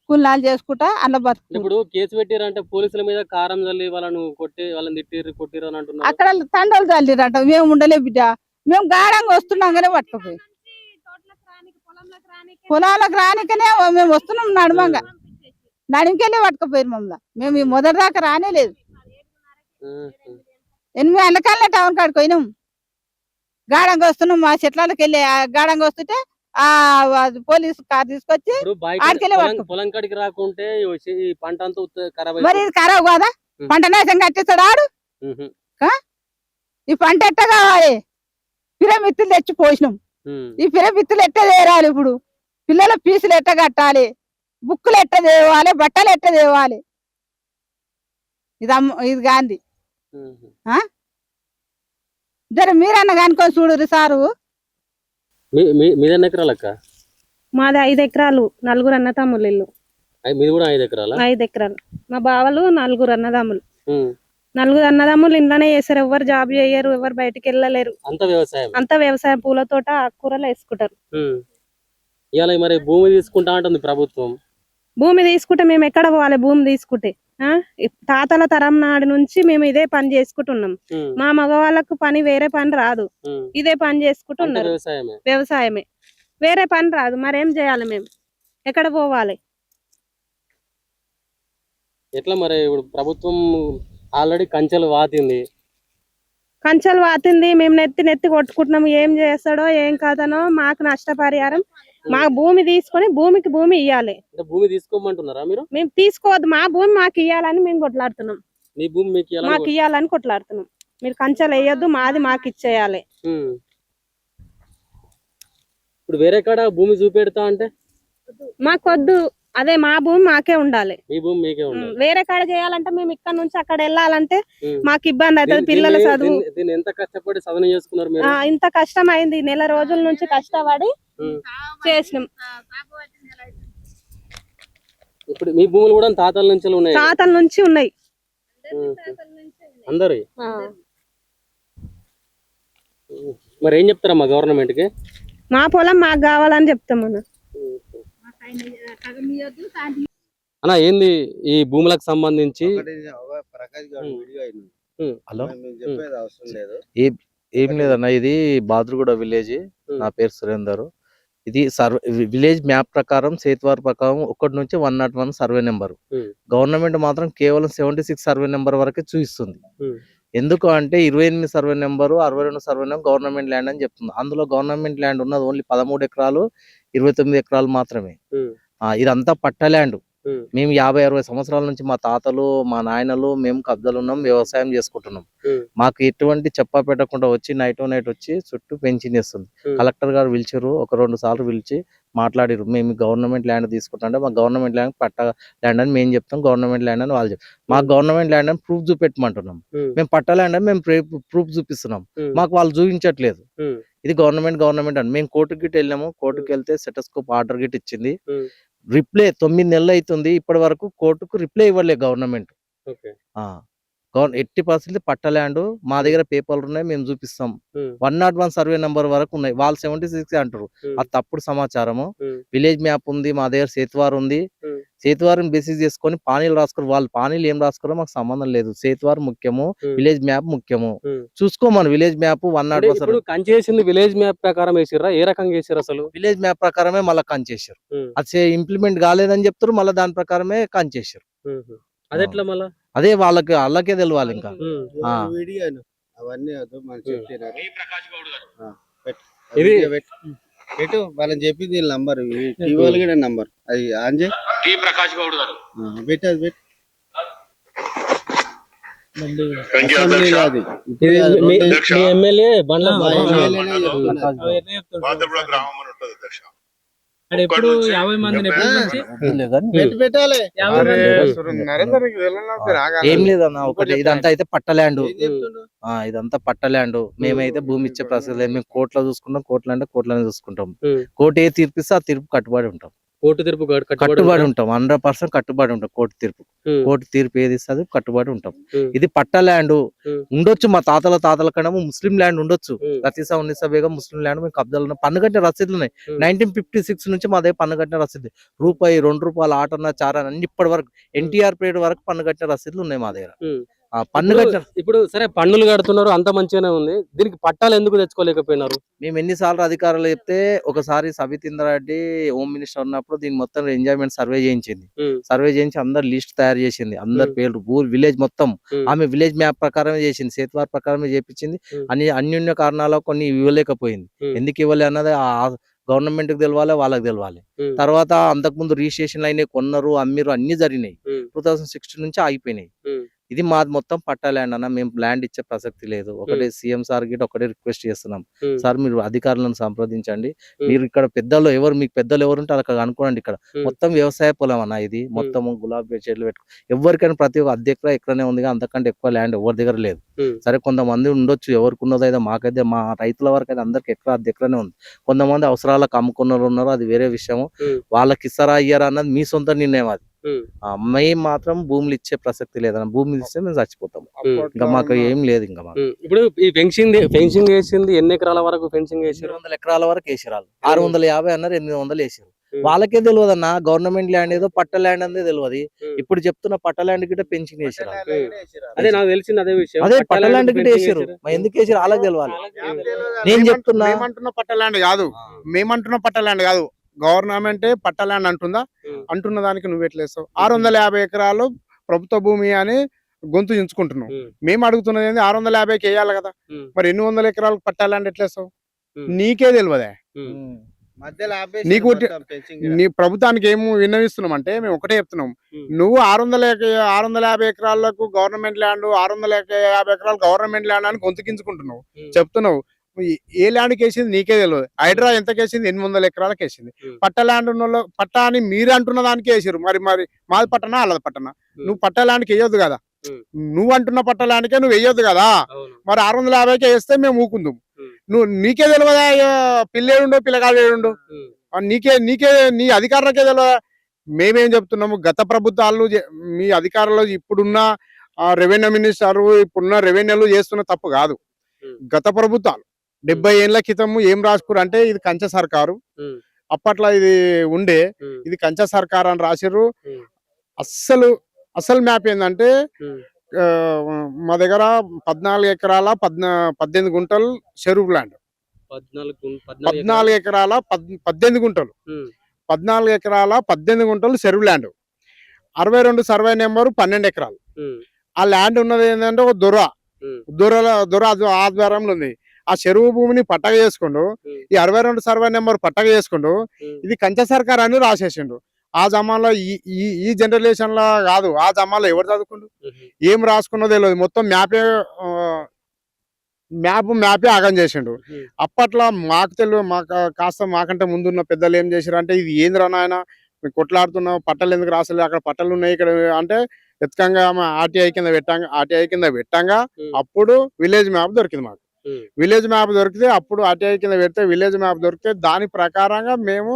కూలినాలు చేసుకుంటా అన్న బతుకు. ఇప్పుడు కేసు పెట్టారంటే పోలీసుల మీద కారం చల్లి వాళ్ళను కొట్టి వాళ్ళని కొట్టిరు అని అంటున్నారు. అక్కడ తండ్రులు చల్లిరంట. మేము ఉండలే బిడ్డ, మేము గాఢంగా వస్తున్నాగానే పట్టుకుపోయి పొలాలకు రానికనే మేము వస్తున్నాం నడమంగా. నడిమికెళ్ళి పట్టుకుపోయారు మమ్మల్ని. మేము ఈ మొదటి దాకా రానే లేదు. 8 గంటలకల్లా టౌన్ కాడికి పోయినాం. గాడంగా వస్తున్నాం, మా చెట్లకి వెళ్ళి గాడంగా వస్తుంటే ఆ పోలీసు కార్ తీసుకొచ్చి ఇప్పుడు ఆడికెళ్ళి పట్టుకో. పొలం కాడికి రాకుంటే ఈ పంట అంతా ఖరాబ్ మరి ఇది ఖరాబ్ కాదా? పంట నాశనం కట్టిస్తాడు ఆడు. ఈ పంట ఎట్ట కావాలి? పిరమిత్తులు తెచ్చి పోసినాం. ఈ పిరమిత్తులు ఎట్ట తేరాలి? ఇప్పుడు పిల్లల ఫీజులు ఎట్ట కట్టాలి? బుక్కులు ఎట్ట తేవాలి? బట్టలు ఎట్ట తేవాలి? ఇది గాంధీ జర మీరన్నా కనుక్కొని చూడురు సారు. మీదెన్ని ఎకరాలక్క? మాది 5 ఎకరాలు, 4 అన్నదమ్ములు ఇల్లు. మీది కూడా 5 ఎకరాలా? 5 ఎకరాలు. మా బావలు 4 అన్నదమ్ములు. 4 అన్నదమ్ములు ఇంట్లోనే చేస్తారు. ఎవరు జాబ్ చేయరు, ఎవరు బయటకు వెళ్ళలేరు. అంత వ్యవసాయం, పూల తోట, ఆకుకూరలు వేసుకుంటారు. ఇవాళ మరి భూమి తీసుకుంటా అంటుంది ప్రభుత్వం. భూమి తీసుకుంటే మేము ఎక్కడ పోవాలి? భూమి తీసుకుంటే తాతల తరం నాడు నుంచి మేము ఇదే పని చేసుకుంటున్నాం. మా మగవాళ్ళకు పని, వేరే పని రాదు. ఇదే పని చేసుకుంటున్నారు. వ్యవసాయమే, వేరే పని రాదు. మరేం చేయాలి? మేము ఎక్కడ పోవాలి? ఎట్లా మరి? ఇప్పుడు ప్రభుత్వం ఆల్రెడీ కంచెలు వాతింది. మేము నెత్తి కొట్టుకుంటున్నాము. ఏం చేస్తాడో ఏం కాదనో. మాకు నష్టపరిహారం, మా భూమి తీసుకొని భూమికి భూమి ఇయ్యాలి. భూమి తీసుకోమంటున్నారా మీరు? మేము తీసుకోవద్దు, మా భూమి మాకు ఇయ్యాలని మేము కొట్లాడుతున్నాం. మీ భూమి మాకు ఇయ్యాలని కొట్లాడుతున్నాం. మీరు కంచెలు వేయొద్దు, మాది మాకు ఇచ్చేయాలి. ఇప్పుడు వేరే కాడ భూమి చూపెడతా అంటే మాకొద్దు. అదే మా భూమి మాకే ఉండాలి. మీ భూమి మీకే ఉండాలి. వేరే కాడ చేయాలంటే మేము ఇక్కడ నుంచి అక్కడ వెళ్ళాలంటే మాకు ఇబ్బంది అవుతుంది. పిల్లల చదువు. ఎంత కష్టపడి సాధన చేసుకున్నారు మీరు? ఇంత కష్టం అయింది. నెల రోజుల నుంచి కష్టపడి చేసినాం. ఇప్పుడు మీ భూములు కూడా తాతల నుంచి ఉన్నాయి? తాతల నుంచి ఉన్నాయి అందరు. మరి ఏం చెప్తారమ్మా గవర్నమెంట్ కి? మా పొలం మాకు కావాలని చెప్తాం అన్న. అన్న ఏంది ఈ భూములకు సంబంధించి? హలో, ఏం లేదన్న, ఇది బాద్రగూడ విలేజ్. నా పేరు సురేందర్. ఇది విలేజ్ మ్యాప్ ప్రకారం, సేతువార్ ప్రకారం 1 నుంచి 101 సర్వే నెంబర్. గవర్నమెంట్ మాత్రం కేవలం 76 సర్వే నెంబర్ వరకే చూపిస్తుంది. ఎందుకు అంటే 28 survey number, 62 survey number government land అని చెప్తుంది. అందులో గవర్నమెంట్ ల్యాండ్ ఉన్నది ఓన్లీ 13 ఎకరాలు, 29 ఎకరాలు మాత్రమే. ఇదంతా పట్ట ల్యాండ్. మేము 50-60 సంవత్సరాల నుంచి మా తాతలు, మా నాయనలు, మేము కబ్జాలు ఉన్నాం, వ్యవసాయం చేసుకుంటున్నాం. మాకు ఎటువంటి చెప్పా పెట్టకుండా వచ్చి నైట్ వచ్చి చుట్టూ పెన్షన్ ఇస్తుంది. కలెక్టర్ గారు పిలిచారు, 1-2 సార్లు పిలిచి మాట్లాడారు. మేము గవర్నమెంట్ ల్యాండ్ తీసుకుంటాం, మా గవర్నమెంట్ ల్యాండ్ పట్ట ల్యాండ్ అని మేము చెప్తాం, గవర్నమెంట్ ల్యాండ్ అని వాళ్ళు చెప్తాం. మాకు గవర్నమెంట్ ల్యాండ్ అని ప్రూఫ్ చూపెట్టమంటున్నాం. మేము పట్ట ల్యాండ్ అని మేము ప్రూఫ్ చూపిస్తున్నాం, మాకు వాళ్ళు చూపించట్లేదు. ఇది గవర్నమెంట్ అని మేము కోర్టుకి గిట్ వెళ్ళాము. కోర్టుకి వెళ్తే సెటస్కోప్ ఆర్డర్ గిట్ ఇచ్చింది. రిప్లై 9 నెలలు అవుతుంది, ఇప్పటి వరకు కోర్టుకు రిప్లై ఇవ్వలేదు గవర్నమెంట్. ఎట్టి పరిస్థితి పట్ట ల్యాండ్ మా దగ్గర పేపర్లు ఉన్నాయి, మేము చూపిస్తాం. 101 సర్వే నెంబర్ వరకు ఉన్నాయి, వాళ్ళు 76 అంటారు. అది తప్పుడు సమాచారము. విలేజ్ మ్యాప్ ఉంది మా దగ్గర, సేతువార్ ఉంది. సేతువారిని బేసిస్ చేసుకొని పానీలు రాసుకోరు. వాళ్ళు పానీలు ఏం రాసుకోరో మాకు సంబంధం లేదు. సేతువార్ ముఖ్యము, విలేజ్ మ్యాప్ ముఖ్యము. చూసుకోమని విలేజ్ మ్యాప్ 101 కంచేసింది. విలేజ్ మ్యాప్ ప్రకారం వేసిర్రా? ఏ రకంగా వేసారు అసలు? విలేజ్ మ్యాప్ ప్రకారమే మళ్ళీ కంచేసారు. అది ఇంప్లిమెంట్ కాలేదని చెప్తారు, మళ్ళీ దాని ప్రకారమే కంచేసారు. అదెట్లా మళ్ళా? అదే వాళ్ళకే తెలియాలి. ఇంకా పెట్టు వాళ్ళని చెప్పింది నంబర్, నంబర్ అది ఆంజే ప్రకాష్ గౌడ్ గారు పెట్టు పెట్టు. ఎమ్మెల్యే ఎప్పుడు 50 మందిని ఏం లేదన్న, ఒకటి ఇదంతా అయితే పట్టల్యాండ్. ఇదంతా పట్టల్యాండ్. మేమైతే భూమి ఇచ్చే ప్రసక్తి లేదు. మేము కోర్టులో చూసుకుంటాం, కోర్టులు అంటే కోర్టులోనే చూసుకుంటాం. కోర్టు ఏ తీర్పిస్తే ఆ తీర్పు కట్టుబడి ఉంటాం. కోర్టు తీర్పు కట్టుబడి ఉంటాం, 100% కట్టుబడి ఉంటాం. కోర్టు తీర్పు ఏది ఇస్తుంది కట్టుబడి ఉంటాం. ఇది పట్ట ల్యాండ్ ఉండొచ్చు, మా తాతల కన్నా ముస్లిం ల్యాండ్ ఉండొచ్చు. రతీసా ఉన్నీసా బేగం ముస్లిం ల్యాండ్ మేము కబ్జాలు ఉన్నాయి. పన్ను కట్టిన రసీదులు ఉన్నాయి. 1956 నుంచి మా దగ్గర పన్ను కట్టిన రసీదు, రూపాయి, 2 రూపాయలు, ఆటన్న చారా అన్ని ఇప్పటి వరకు ఎన్టీఆర్ పీరియడ్ వరకు పన్ను కట్టిన రసీదులు ఉన్నాయి మా దగ్గర. పన్ను ఇప్పుడు- కట్టిన ఇప్పుడు సరే పన్నులు కడుతున్నారు, అంత మంచిగానే ఉంది. దీనికి పట్టాలు ఎందుకు తెచ్చుకోలేకపోయినారు? మేము ఎన్నిసార్లు అధికారులు చెప్తే ఒకసారి సబిత్ ఇంద్రారెడ్డి హోమ్ మినిస్టర్ ఉన్నప్పుడు దీని మొత్తం ఎంజాయ్మెంట్ సర్వే చేయించింది. సర్వే చేయించి అందరు లిస్ట్ తయారు చేసింది, అందరు పేర్లు ఊరు విలేజ్ మొత్తం. ఆమె విలేజ్ మ్యాప్ ప్రకారమే చేసింది, సేతువార్ ప్రకారమే చేపించింది. అన్యోన్య కారణాలు కొన్ని ఇవ్వలేకపోయింది. ఎందుకు ఇవ్వలే అన్నది గవర్నమెంట్ కి తెలవాలి, వాళ్ళకి తెలవాలి. తర్వాత అంతకుముందు రిజిస్ట్రేషన్ అయినాయి, కొన్నారు, అమ్మిరు, అన్ని జరిగినాయి. 2016 నుంచి ఆగిపోయినాయి. ఇది మాది మొత్తం పట్టా ల్యాండ్ అన్న, మేము ల్యాండ్ ఇచ్చే ప్రసక్తి లేదు. ఒకటే సీఎం సార్ గిట్ట ఒకటే రిక్వెస్ట్ చేస్తున్నాం, సార్ మీరు అధికారులను సంప్రదించండి. మీరు ఇక్కడ పెద్దలు ఎవరు, మీకు పెద్దలు ఎవరు ఉంటే అక్కడ అనుకోండి. ఇక్కడ మొత్తం వ్యవసాయ పొలం అన్న, ఇది మొత్తం గులాబీ చెట్లు పెట్టుకో ఎవరికైనా ప్రతి ఒక్క అద్దె ఎక్కడనే ఉంది, అంతకంటే ఎక్కువ ల్యాండ్ ఎవరి దగ్గర లేదు. సరే కొంతమంది ఉండొచ్చు, ఎవరికి ఉన్నదో అయితే, మాకైతే మా రైతుల వరకు అయితే అందరికి ఎక్కడనే ఉంది. కొంతమంది అవసరాలకు అమ్ముకున్నారు ఉన్నారు, అది వేరే విషయము. వాళ్ళకి ఇస్తారా ఇయ్యారా అన్నది మీ సొంత నిర్ణయం. అది మేము మాత్రం భూములు ఇచ్చే ప్రసక్తి లేదన్న, భూములు ఇస్తే మేము చచ్చిపోతాం. ఇంకా మాకు ఏం లేదు. ఇంకా మాకు ఇప్పుడు ఈ ఫెన్సింగ్ వేసింది ఎన్ని ఎకరాల వరకు ఫెన్సింగ్ వేసారు? 200 ఎకరాల వరకు వేసిరాలు. 650 అన్నారు, 800 వేసారు. వాళ్ళకే తెలియదు అన్న, గవర్నమెంట్ ల్యాండ్ ఏదో పట్ట ల్యాండ్ అనేది తెలియదు. ఇప్పుడు చెప్తున్న పట్ట ల్యాండ్ గిట్ట పెన్షన్ వేసారు. అదే నాకు తెలిసింది, అదే విషయం. అదే పట్ట ల్యాండ్ గిట్ట వేసారు, ఎందుకు వేసారు వాళ్ళకి తెలియాలి. నేను చెప్తున్నా, మేమంటున్న పట్ట ల్యాండ్ కాదు, మేమంటున్న పట్ట ల్యాండ్ కాదు, గవర్నమెంటే పట్ట ల్యాండ్ అంటుందా? అంటున్న దానికి నువ్వు ఎట్లేస్తావు? 650 ఎకరాలు ప్రభుత్వ భూమి అని గొంతు చించుకుంటున్నావు. మేము అడుగుతున్నది ఏంది, 650కి వేయాలి కదా, మరి 800 ఎకరాలకు పట్ట ల్యాండ్ ఎట్లేస్తావు? నీకే తెలియదే. మధ్యలో నీకు నీ ప్రభుత్వానికి ఏం విన్నవిస్తున్నాం అంటే, మేము ఒకటే చెప్తున్నాం, నువ్వు 650 ఎకరాలకు గవర్నమెంట్ ల్యాండ్, 650 ఎకరాలు గవర్నమెంట్ ల్యాండ్ అని గొంతుకించుకుంటున్నావు, చెప్తున్నావు. ఏ ల్యాండ్కి వేసింది నీకే తెలియదు. హైడ్రా ఎంత కేసింది? 800 ఎకరాలకు వేసింది. పట్ట ల్యాండ్ ఉన్న పట్ట అని మీరు అంటున్న దానికి వేసారు. మరి మాది పట్టనా అల్లది పట్టనా? నువ్వు పట్ట ల్యాండ్కి వేయొద్దు కదా, నువ్వు అంటున్న పట్ట ల్యాండ్కే నువ్వు వేయొద్దు కదా. మరి 650కే వేస్తే మేము ఊకుందాం. నువ్వు నీకే తెలియదా పిల్లేడుండో పిల్లగాడేడుండో? నీకే నీ అధికారులకే తెలియదా? మేమేం చెప్తున్నాము, గత ప్రభుత్వాలు మీ అధికారులు ఇప్పుడున్న రెవెన్యూ మినిస్టర్ ఇప్పుడున్న రెవెన్యూలు చేస్తున్న తప్పు కాదు. గత ప్రభుత్వాలు 70 ఏళ్ల క్రితం ఏం రాసుకురు అంటే, ఇది కంచె సర్కారు, అప్పట్లో ఇది ఉండే, ఇది కంచె సర్కారు అని రాసిర్రు. అసలు మ్యాప్ ఏంటంటే, మా దగ్గర 14 ఎకరాల 18 గుంటలు చెరువు ల్యాండ్, 14 ఎకరాల 18 గుంటలు, 14 ఎకరాల 18 గుంటలు చెరువు ల్యాండ్, 62 సర్వే నెంబరు 12 ఎకరాలు. ఆ ల్యాండ్ ఉన్నది ఏంటంటే ఒక దొర ఆధ్వర్యంలో ఉంది. ఆ చెరువు భూమిని పట్టగా చేసుకుంటూ ఈ 62 సర్వే నెంబర్ పట్టగా చేసుకుంటూ ఇది కంచె సర్కార్ అని రాసేసిండు. ఆ జమాన్లో ఈ జనరేషన్ లో కాదు, ఆ జమాన్లో ఎవరు చదువుకుండు, ఏం రాసుకున్నదో తెలియదు. మొత్తం మ్యాపే ఆగం చేసిండు. అప్పట్లో మాకు తెలియదు, మాకంటే ముందున్న పెద్దలు ఏం చేశారు అంటే, ఇది ఏంద్రా నాయన కొట్లాడుతున్నావు, పట్టలు ఎందుకు రాసలేదు, అక్కడ పట్టలు ఉన్నాయి ఇక్కడ అంటే, ఎత్తుకంగా ఆర్టీఐ కింద పెట్టంగా అప్పుడు విలేజ్ మ్యాప్ దొరికింది మాకు. విలేజ్ మ్యాప్ దొరికితే అప్పుడు ఆర్టీఐ కింద పెడితే విలేజ్ మ్యాప్ దొరికితే దాని ప్రకారంగా మేము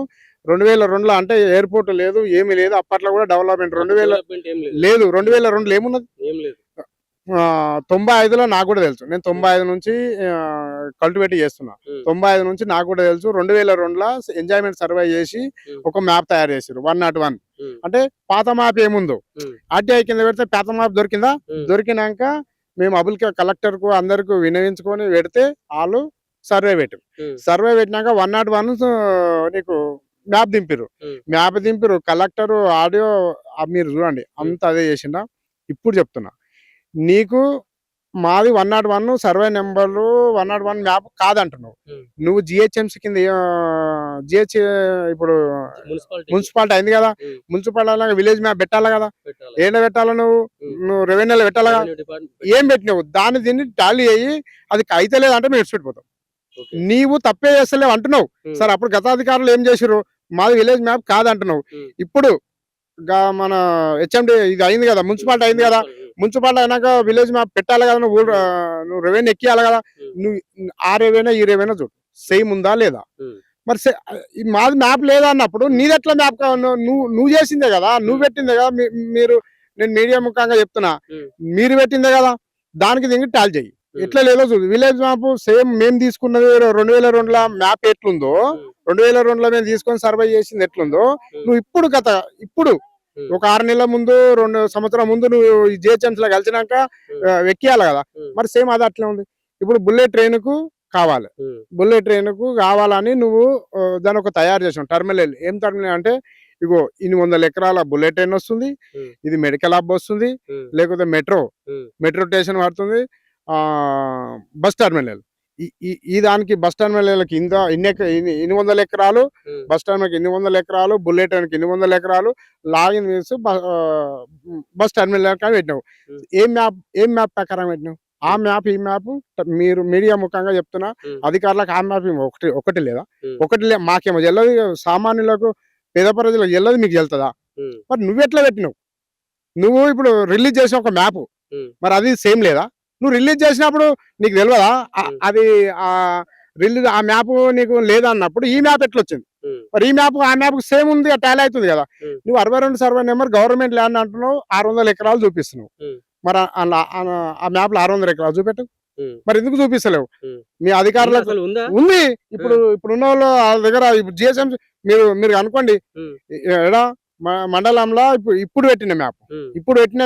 2002లో అంటే ఎయిర్పోర్ట్ లేదు, ఏమీ లేదు. అప్పట్లో కూడా డెవలప్మెంట్ 2002లో ఏమున్నది? 95లో నాకు కూడా తెలుసు. నేను 95 నుంచి కల్టివేట్ చేస్తున్నా. 95 నుంచి నాకు కూడా తెలుసు. 2002లో ఎంజాయ్మెంట్ సర్వే చేసి ఒక మ్యాప్ తయారు చేసారు, 101. అంటే పాత మ్యాప్ ఏముందో ఆర్టీఐ కింద పెడితే పాత మ్యాప్ దొరికిందా? దొరికినాక మేము కలెక్టర్ కు అందరికి వినవించుకొని పెడితే వాళ్ళు సర్వే పెట్టినాక 101 నీకు మ్యాప్ దింపిరు. కలెక్టర్ ఆడియో మీరు చూడండి, అంత అదే చేసిండా. ఇప్పుడు చెప్తున్నా నీకు, మాది 101 సర్వే నెంబర్లు 101 మ్యాప్ కాదంటున్నావు. నువ్వు జిహెచ్ఎంసీ కింద ఇప్పుడు మున్సిపాలిటీ అయింది కదా, మున్సిపాలిటీ విలేజ్ మ్యాప్ పెట్టాలా కదా, ఏడ పెట్టాలా? నువ్వు రెవెన్యూలో పెట్టాలా కదా, ఏం పెట్టినావు? దీన్ని టాలీ అయ్యి అది అయితే లేదంటే మేము ఇడిచిపెట్టిపోతాం. నీవు తప్పే చేస్తలేవు అంటున్నావు. సరే, అప్పుడు గతాధికారులు ఏం చేసారు, మాది విలేజ్ మ్యాప్ కాదంటున్నావు. ఇప్పుడు మన హెచ్ఎండి ఇది అయింది కదా, మున్సిపాలిటీ అయింది కదా, మున్సిపాలిటీ అయినాక విలేజ్ మ్యాప్ పెట్టాలి కదా, నువ్వు రెవెన్యూ ఎక్కియాలి కదా. నువ్వు ఆ రెవెన్యూ ఈ రెవెన్యూ చూడు, సేమ్ ఉందా లేదా? మరి మాది మ్యాప్ లేదా అన్నప్పుడు నీది ఎట్లా మ్యాప్? నువ్వు చేసిందే కదా, నువ్వు పెట్టిందే కదా. నేను మీడియా ముఖంగా చెప్తున్నా, మీరు పెట్టిందే కదా, దానికి దీనికి టాల్ చెయ్యి. ఎట్లా లేదో చూడు. విలేజ్ మ్యాప్ సేమ్ మేము తీసుకున్నది 2002లో మ్యాప్ ఎట్లుందో, 2002లో మేము తీసుకొని సర్వే చేసింది ఎట్లుందో, నువ్వు ఇప్పుడు ఒక 6 నెలల ముందు 2 సంవత్సరాల ముందు నువ్వు జిహెచ్ఎంసీ లో కలిసినాక ఎక్కియాలి కదా. మరి సేమ్ అది అట్లే ఉంది. ఇప్పుడు బుల్లెట్ ట్రైన్ కు కావాలి, బుల్లెట్ ట్రైన్ కు కావాలని నువ్వు దాని ఒక తయారు చేసావు టర్మినల్. ఏం టర్మినల్ అంటే ఇగో 100 ఎకరాల బుల్లెట్ ట్రైన్ వస్తుంది, ఇది మెడికల్ హబ్ వస్తుంది, లేకపోతే మెట్రో స్టేషన్ పడుతుంది, బస్ టర్మినల్. ఈ దానికి బస్ టర్మినల్ కింద ఇన్ని 100 ఎకరాలు, బస్ టర్మినల్ 100 ఎకరాలు, బుల్లెట్ ట్రైన్ 100 ఎకరాలు, లాగిన్ వేసి బస్ టర్మినల్ కానీ పెట్టినావు. ఏం మ్యాప్ ప్రకారం పెట్టినావు? ఆ మ్యాప్ ఈ మ్యాప్ మీరు మీడియా ముఖంగా చెప్తున్నా అధికారులకు ఆ మ్యాప్ ఒకటి లేదా? మాకేమో తెలియదు, సామాన్యులకు పేద ప్రజలకు తెలియదు, మీకు వెళ్తుందా? మరి నువ్వెట్లా పెట్టినావు? నువ్వు ఇప్పుడు రిలీజ్ చేసిన ఒక మ్యాప్, మరి అది సేమ్ లేదా? నువ్వు రిలీజ్ చేసినప్పుడు నీకు తెలియదా అది ఆ మ్యాప్ నీకు లేదన్నప్పుడు ఈ మ్యాప్ ఎట్లా వచ్చింది? మరి ఈ మ్యాప్ ఆ మ్యాప్ సేమ్ ఉంది, టాలీ అవుతుంది కదా. నువ్వు 62 సర్వే నెంబర్ గవర్నమెంట్ ల్యాండ్ అంటున్నావు, 600 ఎకరాలు చూపిస్తున్నావు. మరి ఆ మ్యాప్ లో 600 ఎకరాలు చూపెట్టు. మరి ఎందుకు చూపిస్తలేవు? మీ అధికారులకు ఉంది. ఇప్పుడున్న వాళ్ళు వాళ్ళ దగ్గర జిఎస్ఎం మీరు అనుకోండి, ఎడా మండలంలో ఇప్పుడు పెట్టిన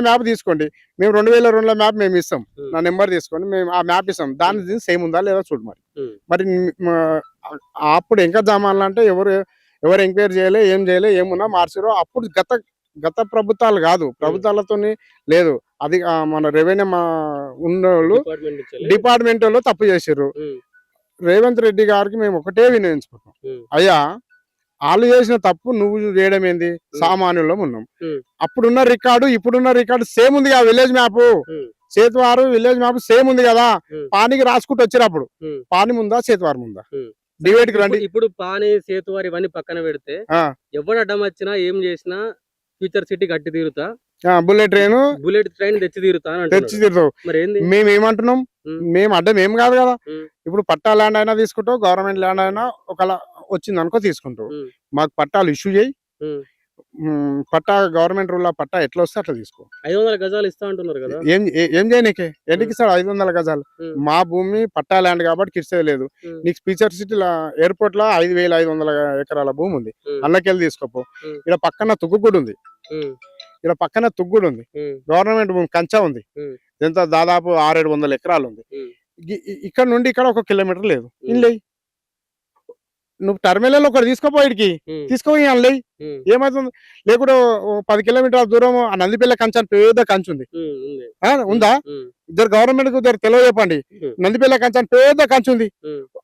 మ్యాప్ తీసుకోండి. మేము 2002లో మ్యాప్ మేము ఇస్తాం, నా నెంబర్ తీసుకోండి, మేము ఆ మ్యాప్ ఇస్తాం. దాని సేమ్ ఉందా లేదా చూడు. మరి అప్పుడు ఇంకా జమాలంటే ఎవరు ఎంక్వైరీ చేయలే, ఏం చేయలే, ఏమున్నా మార్చారో. అప్పుడు గత ప్రభుత్వాలు కాదు, ప్రభుత్వాలతో లేదు, అది మన రెవెన్యూ ఉన్నోళ్ళు డిపార్ట్మెంట్ వాళ్ళు తప్పు చేసారు. రేవంత్ రెడ్డి గారికి మేము ఒకటే వినియోగించుకుంటాం, అయ్యా వాళ్ళు చేసిన తప్పు నువ్వు చేయడం ఏంది? సామాన్యులం ఉన్నాం. అప్పుడున్న రికార్డు ఇప్పుడున్న రికార్డు సేమ్ ఉంది కదా. విలేజ్ మ్యాప్ సేతువారు విలేజ్ మ్యాప్ సేమ్ ఉంది కదా. పానికి రాసుకుంటూ వచ్చేటప్పుడు పాని ముందా సేతువారు ముందా? డిబేట్ కి రండి. ఇప్పుడు పాని సేతువారు ఇవన్నీ పక్కన పెడితే ఎవరు అడ్డం వచ్చినా ఏం చేసినా ఫ్యూచర్ సిటీ కట్టి తీరుతా, బుల్లెట్ ట్రైన్ తెచ్చి తీరుతావు. మేము ఏమంటున్నాం? మేము అడ్డం ఏం కాదు కదా. ఇప్పుడు పట్టా ల్యాండ్ అయినా తీసుకుంటావు, గవర్నమెంట్ ల్యాండ్ అయినా ఒకలా వచ్చింది అనుకో తీసుకుంటావు. మాకు పట్టాలు ఇష్యూ చేయి, పట్టా గవర్నమెంట్ రూల్ పట్టా ఎట్లా వస్తే అట్లా తీసుకో. 500 గజాలు ఇస్తా అంటున్నారు కదా. ఏం చేయనీకే? ఎందుకు ఇస్తాడు 500 గజాలు? మా భూమి పట్టా ల్యాండ్ కాబట్టి కిడ్సే లేదు. నీకు స్పీచర్ సిటీ ఎయిర్పోర్ట్ లో 5500 ఎకరాల భూమి ఉంది, అందులోకెళ్ళి తీసుకోపో. ఇక్కడ పక్కన తుగ్గుడు ఉంది, గవర్నమెంట్ భూమి కంచా ఉంది, ఎంత దాదాపు 600-700 ఎకరాలు ఉంది. ఇక్కడ నుండి ఇక్కడ 1 కిలోమీటర్ లేదు. ఇల్లు నువ్వు టర్మినల్ ఒకటి తీసుకోపోయికి తీసుకోపోయి అల్లే ఏమవుతుంది? లేకుంటే 10 కిలోమీటర్ల దూరం ఆ నందిపల్లి కంచు అని పెద్ద కంచు ఉంది, ఉందా? ఇద్దరు గవర్నమెంట్ కు తెలియ చెప్పండి. నందిపల్లి కంచు అని పెద్ద కంచు ఉంది,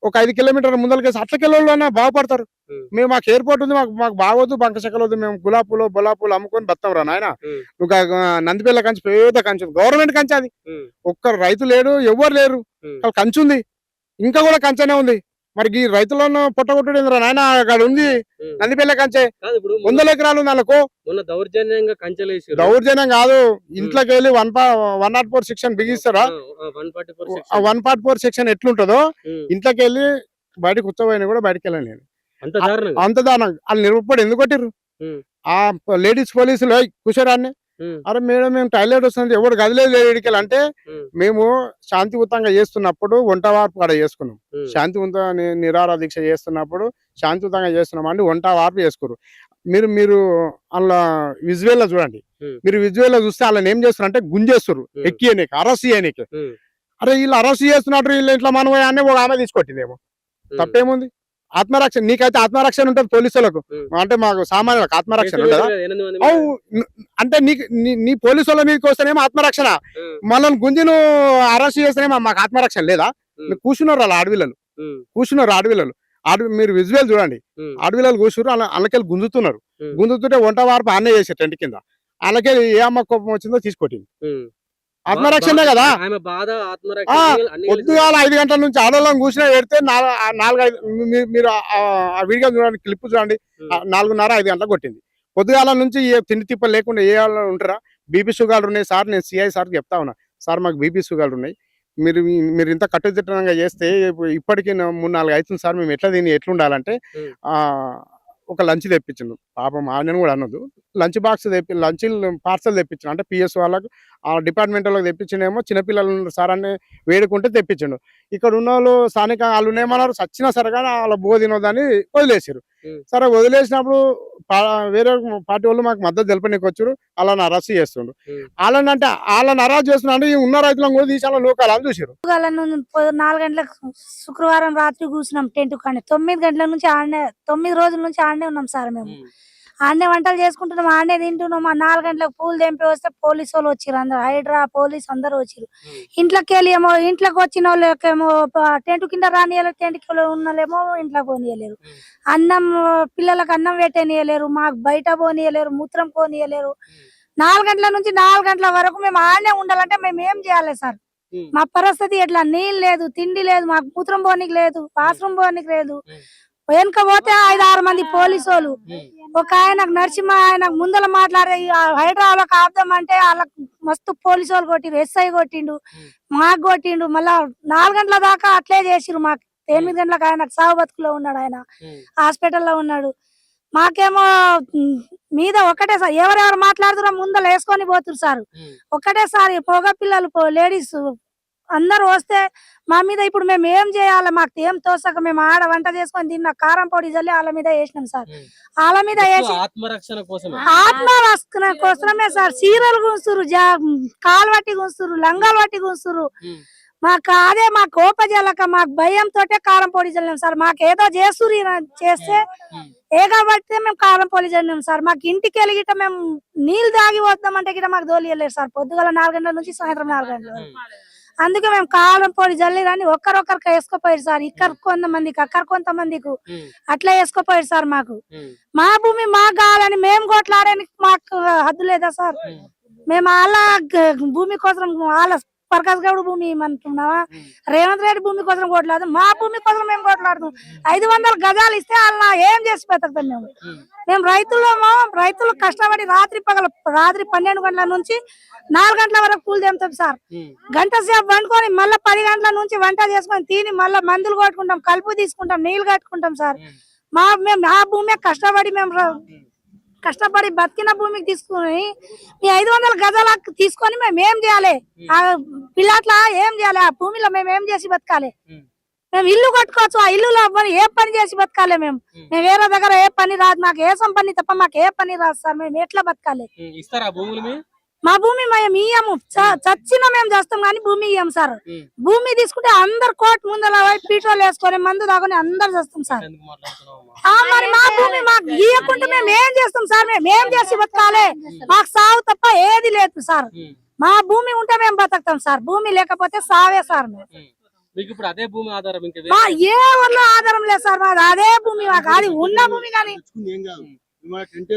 ఒక 5 కిలోమీటర్ల ముందరకేసి అట్లకెళ్ళి బాగుపడతారు. మేము మాకు ఎయిర్పోర్ట్ ఉంది, మాకు బాగోదు, బంక చెక్కలొద్దు, మేము గులాబీలు బొలాపులు అమ్ముకొని బతాం రా నాయన. నువ్వు నందిపల్లి కంచు పెద్ద కంచు, గవర్నమెంట్ కంచు అది. ఒక్క రైతు లేడు, ఎవరు లేరు, కంచు ఉంది, ఇంకా కూడా కంచనే ఉంది. మరి ఈ రైతులను పొట్టగొట్టుడు ఏంద్రా నాయన? అక్కడ ఉంది నందిపల్లి కంచె, 100 ఎకరాలు ఉంది. వాళ్ళకు దౌర్జన్యం కాదు, ఇంట్లోకి వెళ్ళి 104 సెక్షన్ బిగిస్తారా? 144 సెక్షన్ ఎట్లుంటదో ఇంట్లోకి వెళ్ళి బయటకు కూర్చోబోయినా కూడా బయటకు వెళ్ళలేదు. అంత దారుణం. వాళ్ళు నిరుపడి ఎందుకు కొట్టిర్రు? ఆ లేడీస్ పోలీసులు కూర్చోరాన్ని, అరే మేడం మేము టాయిలెట్ వస్తుంది, ఎవరు గదిలేదు లేడికెళ్ళి అంటే, మేము శాంతియుతంగా చేస్తున్నప్పుడు వంట వార్పు కూడా చేసుకున్నాం. శాంతియుత నిరాహార దీక్ష చేస్తున్నప్పుడు శాంతియుతంగా చేస్తున్నాం అంటే వంట వార్పు చేసుకోరు. మీరు అలా విజువల్ లో చూడండి, మీరు విజువల్ లో చూస్తే వాళ్ళని ఏం చేస్తారు అంటే గుంజేస్తారు, ఎక్కియనీకి, అరెస్ట్ చేయనీకి. అరే వీళ్ళు అరెస్ట్ చేస్తున్నట్టు వీళ్ళు ఇట్లా మనవయాన్ని ఒక ఆమె తీసుకొట్టిందేమో, తప్పేముంది? ఆత్మరక్షణ, నీకైతే ఆత్మరక్షణ ఉంటుంది, పోలీసులకు అంటే మాకు సామాన్యులకు ఆత్మరక్షణ ఉంటుందా? అంటే నీ పోలీసు వాళ్ళ మీదకి వస్తేనేమో ఆత్మరక్షణ, మనల్ని గుంజి నువ్వు అరెస్ట్ చేస్తేనేమో మాకు ఆత్మరక్షణ లేదా? కూర్చున్నారు అలా అడవిలలో మీరు విజువల్ చూడండి, అడవిలలో కూర్చున్నారు, అల్లకెళ్ళి గుంజుతుంటే వంట వార్పు అన్నే చేసే టెంట్ కింద, అల్లకెళ్ళి ఏ అమ్మ కోపం వచ్చిందో తీసుకొట్టింది. ఆత్మరక్షణ కదా. పొద్దుగాల 5 గంటల నుంచి ఆడవాళ్ళని కూర్చుని పెడితే 4-5 మీరు ఆ వీడియో చూడండి, క్లిప్ చూడండి, 4:30-5 గంటలకు కొట్టింది. పొద్దుగాల నుంచి తిండి తిప్పలు లేకుండా ఏ వాళ్ళు ఉంటారా? బీపీ షుగర్లు ఉన్నాయి సార్, నేను సిఐ సార్కి చెప్తా ఉన్నా, సార్ మాకు బీపీ షుగర్లు ఉన్నాయి, మీరు ఇంత కట్టుదిట్టంగా చేస్తే ఇప్పటికీ 3-4 అవుతుంది సార్, మేము ఎట్లా దీన్ని ఎట్లుండాలంటే ఒక లంచ్ తెప్పించిండు. పాపం ఆయన కూడా అన్నదు, లంచ్ బాక్స్ లంచ్ పార్సల్ తెప్పించాను అంటే పిఎస్ వాళ్ళకు ఆ డిపార్ట్మెంట్ వాళ్ళకి తెప్పించిండేమో, చిన్నపిల్లలు సార్ అని వేడుకుంటే తెప్పించిండు. ఇక్కడ ఉన్న వాళ్ళు స్థానిక వాళ్ళు ఏమన్నారు, సచ్చినా సరే కానీ వాళ్ళ బో తినొద్దని వదిలేసారు. సరే వదిలేసినప్పుడు వేరే పార్టీ వాళ్ళు మాకు మద్దతు తెలపనీకి వచ్చారు, వాళ్ళని అరెస్ట్ చేస్తుండ్రు. వాళ్ళని అరెస్ట్ చేస్తున్నా ఉన్న రైతులను కూడా తీసి అలా లోకాలని చూసారు. 4 గంటలకు శుక్రవారం రాత్రి కూర్చున్నాం టెంట్ కానీ 9 గంటల నుంచి ఆడనే 9 రోజుల నుంచి ఆడనే ఉన్నాం సార్. మేము ఆడనే వంటలు చేసుకుంటున్నాం, ఆడనే తింటున్నాం. 4 గంటలకు పూలు తెంపి వస్తే పోలీసు వాళ్ళు వచ్చారు, అందరు హైడ్రా పోలీస్ అందరు వచ్చారు. ఇంట్లోకి వెళ్ళి ఏమో ఇంట్లోకి వచ్చిన వాళ్ళకేమో టెంట్ కింద రానియలేరు, టెంట్ కింద ఉన్నలేమో ఇంట్లోకి పోనీయలేరు, అన్నం పిల్లలకు అన్నం పెట్టనియలేరు, మాకు బయట పోనీయలేరు, మూత్రం పోనీయలేరు. 4 గంటల నుంచి 4 గంటల వరకు మేము ఆడనే ఉండాలంటే మేము ఏం చేయాలి సార్? మా పరిస్థితి ఎట్లా? నీళ్ళు లేదు, తిండి లేదు, మాకు మూత్రం పోనీకి లేదు, బాత్రూమ్ పోనీకి లేదు. వెనక పోతే 5-6 మంది పోలీసు వాళ్ళు, ఒక ఆయనకు నరసింహ ఆయనకు ముందల మాట్లాడే హైదరాబాద్ ఆపుదాం అంటే వాళ్ళకి మస్తు పోలీసు వాళ్ళు కొట్టిండు, ఎస్ఐ కొట్టిండు, మాకు కొట్టిండు. మళ్ళా 4 గంటల దాకా అట్లే చేసిరు. మాకు 8 గంటలకు ఆయనకు సాగు బతుకులో ఉన్నాడు, ఆయన హాస్పిటల్లో ఉన్నాడు. మాకేమో మీద ఒకటే సార్, ఎవరెవరు మాట్లాడుతున్నా ముందర వేసుకొని పోతురు సార్. ఒకటేసారి పొగ పిల్లలు లేడీస్ అందరు వస్తే మా మీద ఇప్పుడు మేము ఏం చేయాలి? మాకు ఏం తోసక మేము ఆడ వంట చేసుకొని తిన్న కారం పొడి జల్లి వాళ్ళ మీద వేసినాం సార్. వాళ్ళ మీద వేసి ఆత్మరక్షణ కోసమే సార్ చీరలు గుంచురు, కాలు పట్టి గుంచురు, లంగాలు పట్టి గుంచురు. మాకు అదే మా కోపజలక మాకు భయంతో కారం పొడి చల్లినాం సార్. మాకు ఏదో చేస్తే కాబట్టి మేము కారం పొడి చల్లినాం సార్. మాకు ఇంటికి వెళ్ళి గిట్ట మేము నీళ్ళు తాగి వద్దామంటే గిట్ట మాకు దోలియలేదు సార్. పొద్దుగల 4 గంటల నుంచి సాయంత్రం 4 గంటల. అందుకే మేము కారం పొడి జల్లిరని ఒక్కరొక్కరికి వేసుకోపోయారు సార్. ఇక్కడ కొంతమందికి, అక్కడ కొంతమందికి అట్లా వేసుకోపోయారు సార్. మాకు మా భూమి మాకు కావాలని మేము కొట్లాడడానికి మాకు హద్దు లేదా సార్? మేము వాళ్ళ భూమి కోసం, వాళ్ళ ప్రకాష్ గౌడ్ భూమి అంటున్నావా, రేవంత్ రెడ్డి భూమి కోసం కొట్లాడు, మా భూమి కోసం మేము కొట్లాడుతాం. 500 గజాలు ఇస్తే వాళ్ళ ఏం చేసి బతుకుతాం మేము? మేము రైతులు కష్టపడి రాత్రి 12 గంటల నుంచి 4 గంటల వరకు కూలి తెంపుతాం సార్. గంట సేపు వండుకొని మళ్ళీ 10 గంటల నుంచి వంట చేసుకొని తిని మళ్ళీ మందులు కొట్టుకుంటాం, కలుపు తీసుకుంటాం, నీళ్లు కట్టుకుంటాం సార్. మేము ఆ భూమి కష్టపడి బతికిన భూమికి తీసుకుని ఈ 500 గజాలకు తీసుకొని మేము ఏం చేయాలి? ఆ పిల్లట్లా ఏం చేయాలి? ఆ భూమిలో మేము ఏం చేసి బతకాలి? మేము ఇల్లు కట్టుకోవచ్చు, ఆ ఇల్లులో ఏ పని చేసి బతకాలి? మేము వేరే దగ్గర ఏ పని రాదు, మాకు ఏ పని తప్ప మాకు ఏ పని రాదు సార్. మేము ఎట్లా బతకాలి? మా భూమి మేము ఇయ్యము, చచ్చిన మేము చేస్తాం కానీ భూమి ఇయ్యం సార్. భూమి తీసుకుంటే అందరు కోర్టు ముందర పీటోలు వేసుకొని మందు తాగుని అందరు చేస్తాం సార్. మరి మా భూమి మాకు ఇయ్యకుంటే మేము ఏం చేస్తాం సార్? మేము ఏం చేసి బతకాలి? మాకు సాగు తప్ప ఏది లేదు సార్. మా భూమి ఉంటే మేము బతుకుతాం సార్, భూమి లేకపోతే సావే సార్. అదే భూమి ఆధారం ఏ ఊర్లో ఆధారం లేదు సార్. మాది అదే భూమి, మాకు అది ఉన్న భూమి. కానీ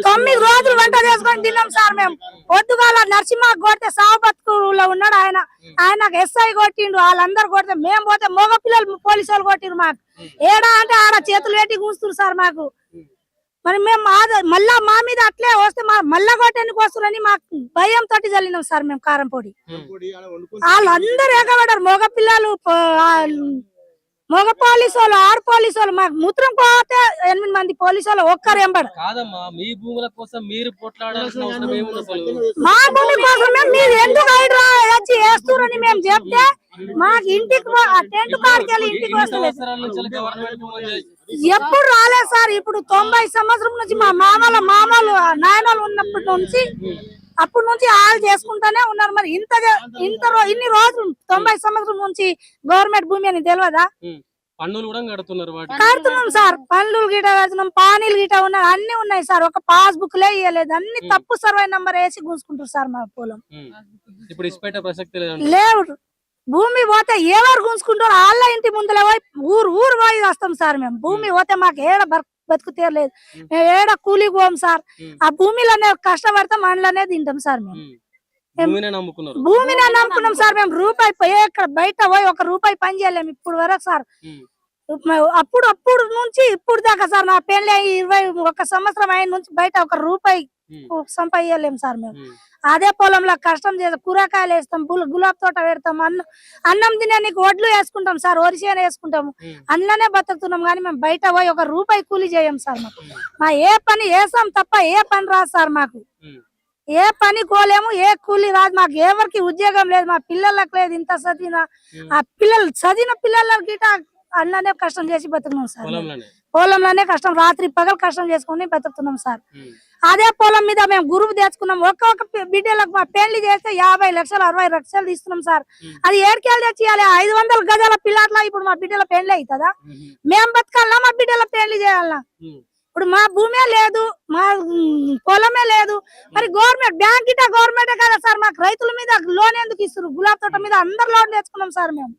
9 రోజులు వంట చేసుకొని తిన్నాం సార్. మేము పొద్దుగాల నరసింహ కొడితే సాగు బతుకులో ఉన్నాడు ఆయన, ఆయనకు ఎస్ఐ కొట్టిండు, వాళ్ళందరూ కొడితే మేము పోతే మగ పిల్లలు పోలీసు వాళ్ళు కొట్టిండు. మాకు ఏడా అంటే ఆడ చేతులు పెట్టి కూస్తున్నారు సార్ మాకు. మరి మేము మళ్ళా మా మీద అట్లే వస్తే మళ్ళా కొట్టడానికి వస్తున్నారని మాకు భయంతో చల్లినాం సార్ మేము కారం పొడి. వాళ్ళందరూ ఎగబడ్డారు, మగ పిల్లలు, మగ పోలీసు వాళ్ళు, 6 పోలీసు వాళ్ళు. మాకు మూత్రం పోతే 8 మంది పోలీసు వాళ్ళు ఒక్కరు ఎంబడు. మీ భూముల కోసం మీరు పోట్లాడాల్సిన అవసరం ఏముంది అసలు? మా భూమి కోసమే మీరు ఎందుకు హైడ్రా వచ్చి వేస్తురని మేము చెప్తే మాకు ఇంటికి టెంట్ కాడికి వెళ్ళి ఇంటికి వస్తలేదు. ఎప్పుడు రాలేదు సార్. ఇప్పుడు 90 సంవత్సరం నుంచి మా మామలు నాయనలు ఉన్నప్పటి నుంచి అప్పటి నుంచి వాళ్ళు చేసుకుంటానే ఉన్నారు. మరి ఇన్ని రోజులు 90 సంవత్సరం నుంచి గవర్నమెంట్ భూమి అని తెలియదా? పన్నులు కూడా కడుతున్నాం సార్. పన్నులు గిట కడుతున్నాం, పానీలు గిట ఉన్నాయి, అన్ని ఉన్నాయి సార్. ఒక పాస్ బుక్ లే ఇవ్వలేదు, అన్ని తప్పు సర్వే నంబర్ వేసి గుంజుకుంటారు సార్ మా పొలం. లేవు భూమి పోతే ఎవరు గుంజుకుంటారు? వాళ్ళ ఇంటి ముందులే పోయి ఊరు పోయి వస్తాం సార్. మేము భూమి పోతే మాకు ఏడ బతుకు తీరలేదు, మేము ఏడ కూలికి పోం సార్. ఆ భూమిలోనే కష్టపడతాం, అందులోనే తింటాం సార్. మేము భూమినే నమ్ముకున్నాం సార్. మేము రూపాయి ఇక్కడ బయట పోయి 1 రూపాయి పని చేయలేము ఇప్పుడు వరకు సార్. అప్పుడు నుంచి ఇప్పుడు దాకా సార్ నా పెళ్లి 21 సంవత్సరం అయిన నుంచి బయట 1 రూపాయి సంపాదించలేము సార్. మేము అదే పొలంలో కష్టం చేస్తాం, కూరగాయలు వేస్తాం, గులాబ్ తోట పెడతాం, అన్నం తినడానికి వడ్లు వేసుకుంటాం సార్, వరిసేన వేసుకుంటాము, అందులోనే బతుకుతున్నాం. కానీ మేము బయట పోయి 1 రూపాయి కూలి చేయం సార్. మా ఏ పని వేసాం తప్ప ఏ పని రాదు సార్. మాకు ఏ పని కోలేము, ఏ కూలి రాదు. మాకు ఎవరికి ఉద్యోగం లేదు, మా పిల్లలకు లేదు. ఇంత చదివిన ఆ చదివిన పిల్లలకి గిట అన్ననే కష్టం చేసి బతుకున్నాం సార్. పొలంలోనే కష్టం, రాత్రి పగలు కష్టం చేసుకుని బతుకుతున్నాం సార్. అదే పొలం మీద మేము గురువు తెచ్చుకున్నాం. ఒక్కొక్క బిడ్డలకు మా పెళ్లి చేస్తే 50 లక్షలు 60 లక్షలు తీస్తున్నాం సార్. అది ఏడుకేళ్ళు తెచ్చియాలి. 500 గజాల పిల్లాట్లా ఇప్పుడు మా బిడ్డల పెళ్లి అవుతుందా? మేము బతకాలనా మా బిడ్డల పెళ్లి చేయాలనా? ఇప్పుడు మా భూమే లేదు, మా పొలమే లేదు. మరి గవర్నమెంట్ బ్యాంక్ ఇటా గవర్నమెంటే కదా సార్. మాకు రైతుల మీద లోన్ ఎందుకు ఇస్తారు? గులాబ్ తోట మీద అందరు లోన్ తెచ్చుకున్నాం సార్ మేము.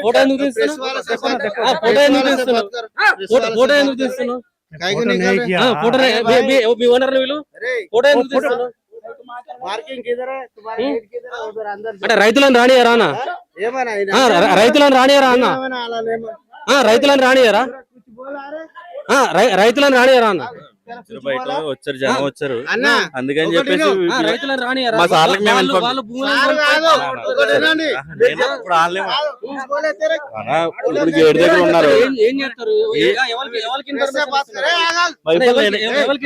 ఫోటో ఎందుకు తీస్తున్నావు? ఫోటో ఎందుకు తీస్తున్నావు? ఫోటో ఎందుకు తీస్తున్నావు? ఫోటో మీ ఓనర్ వీళ్ళు ఫోటో ఎందుకు తీస్తున్నావు? అంటే రైతులను రానియరా అన్న? రైతులను రానియరా అన్న? రైతులను రానియరా? రైతులను రానియరా అన్న? బయట వచ్చారు, జనం వచ్చారు అందుకని చెప్పేసి రైతులను రానియరా? మా సార్లకు మేము వాళ్ళు భూములు ఇప్పుడు గేట్ దగ్గర ఉన్నారు. ఏం చేస్తారు? ఎవరికి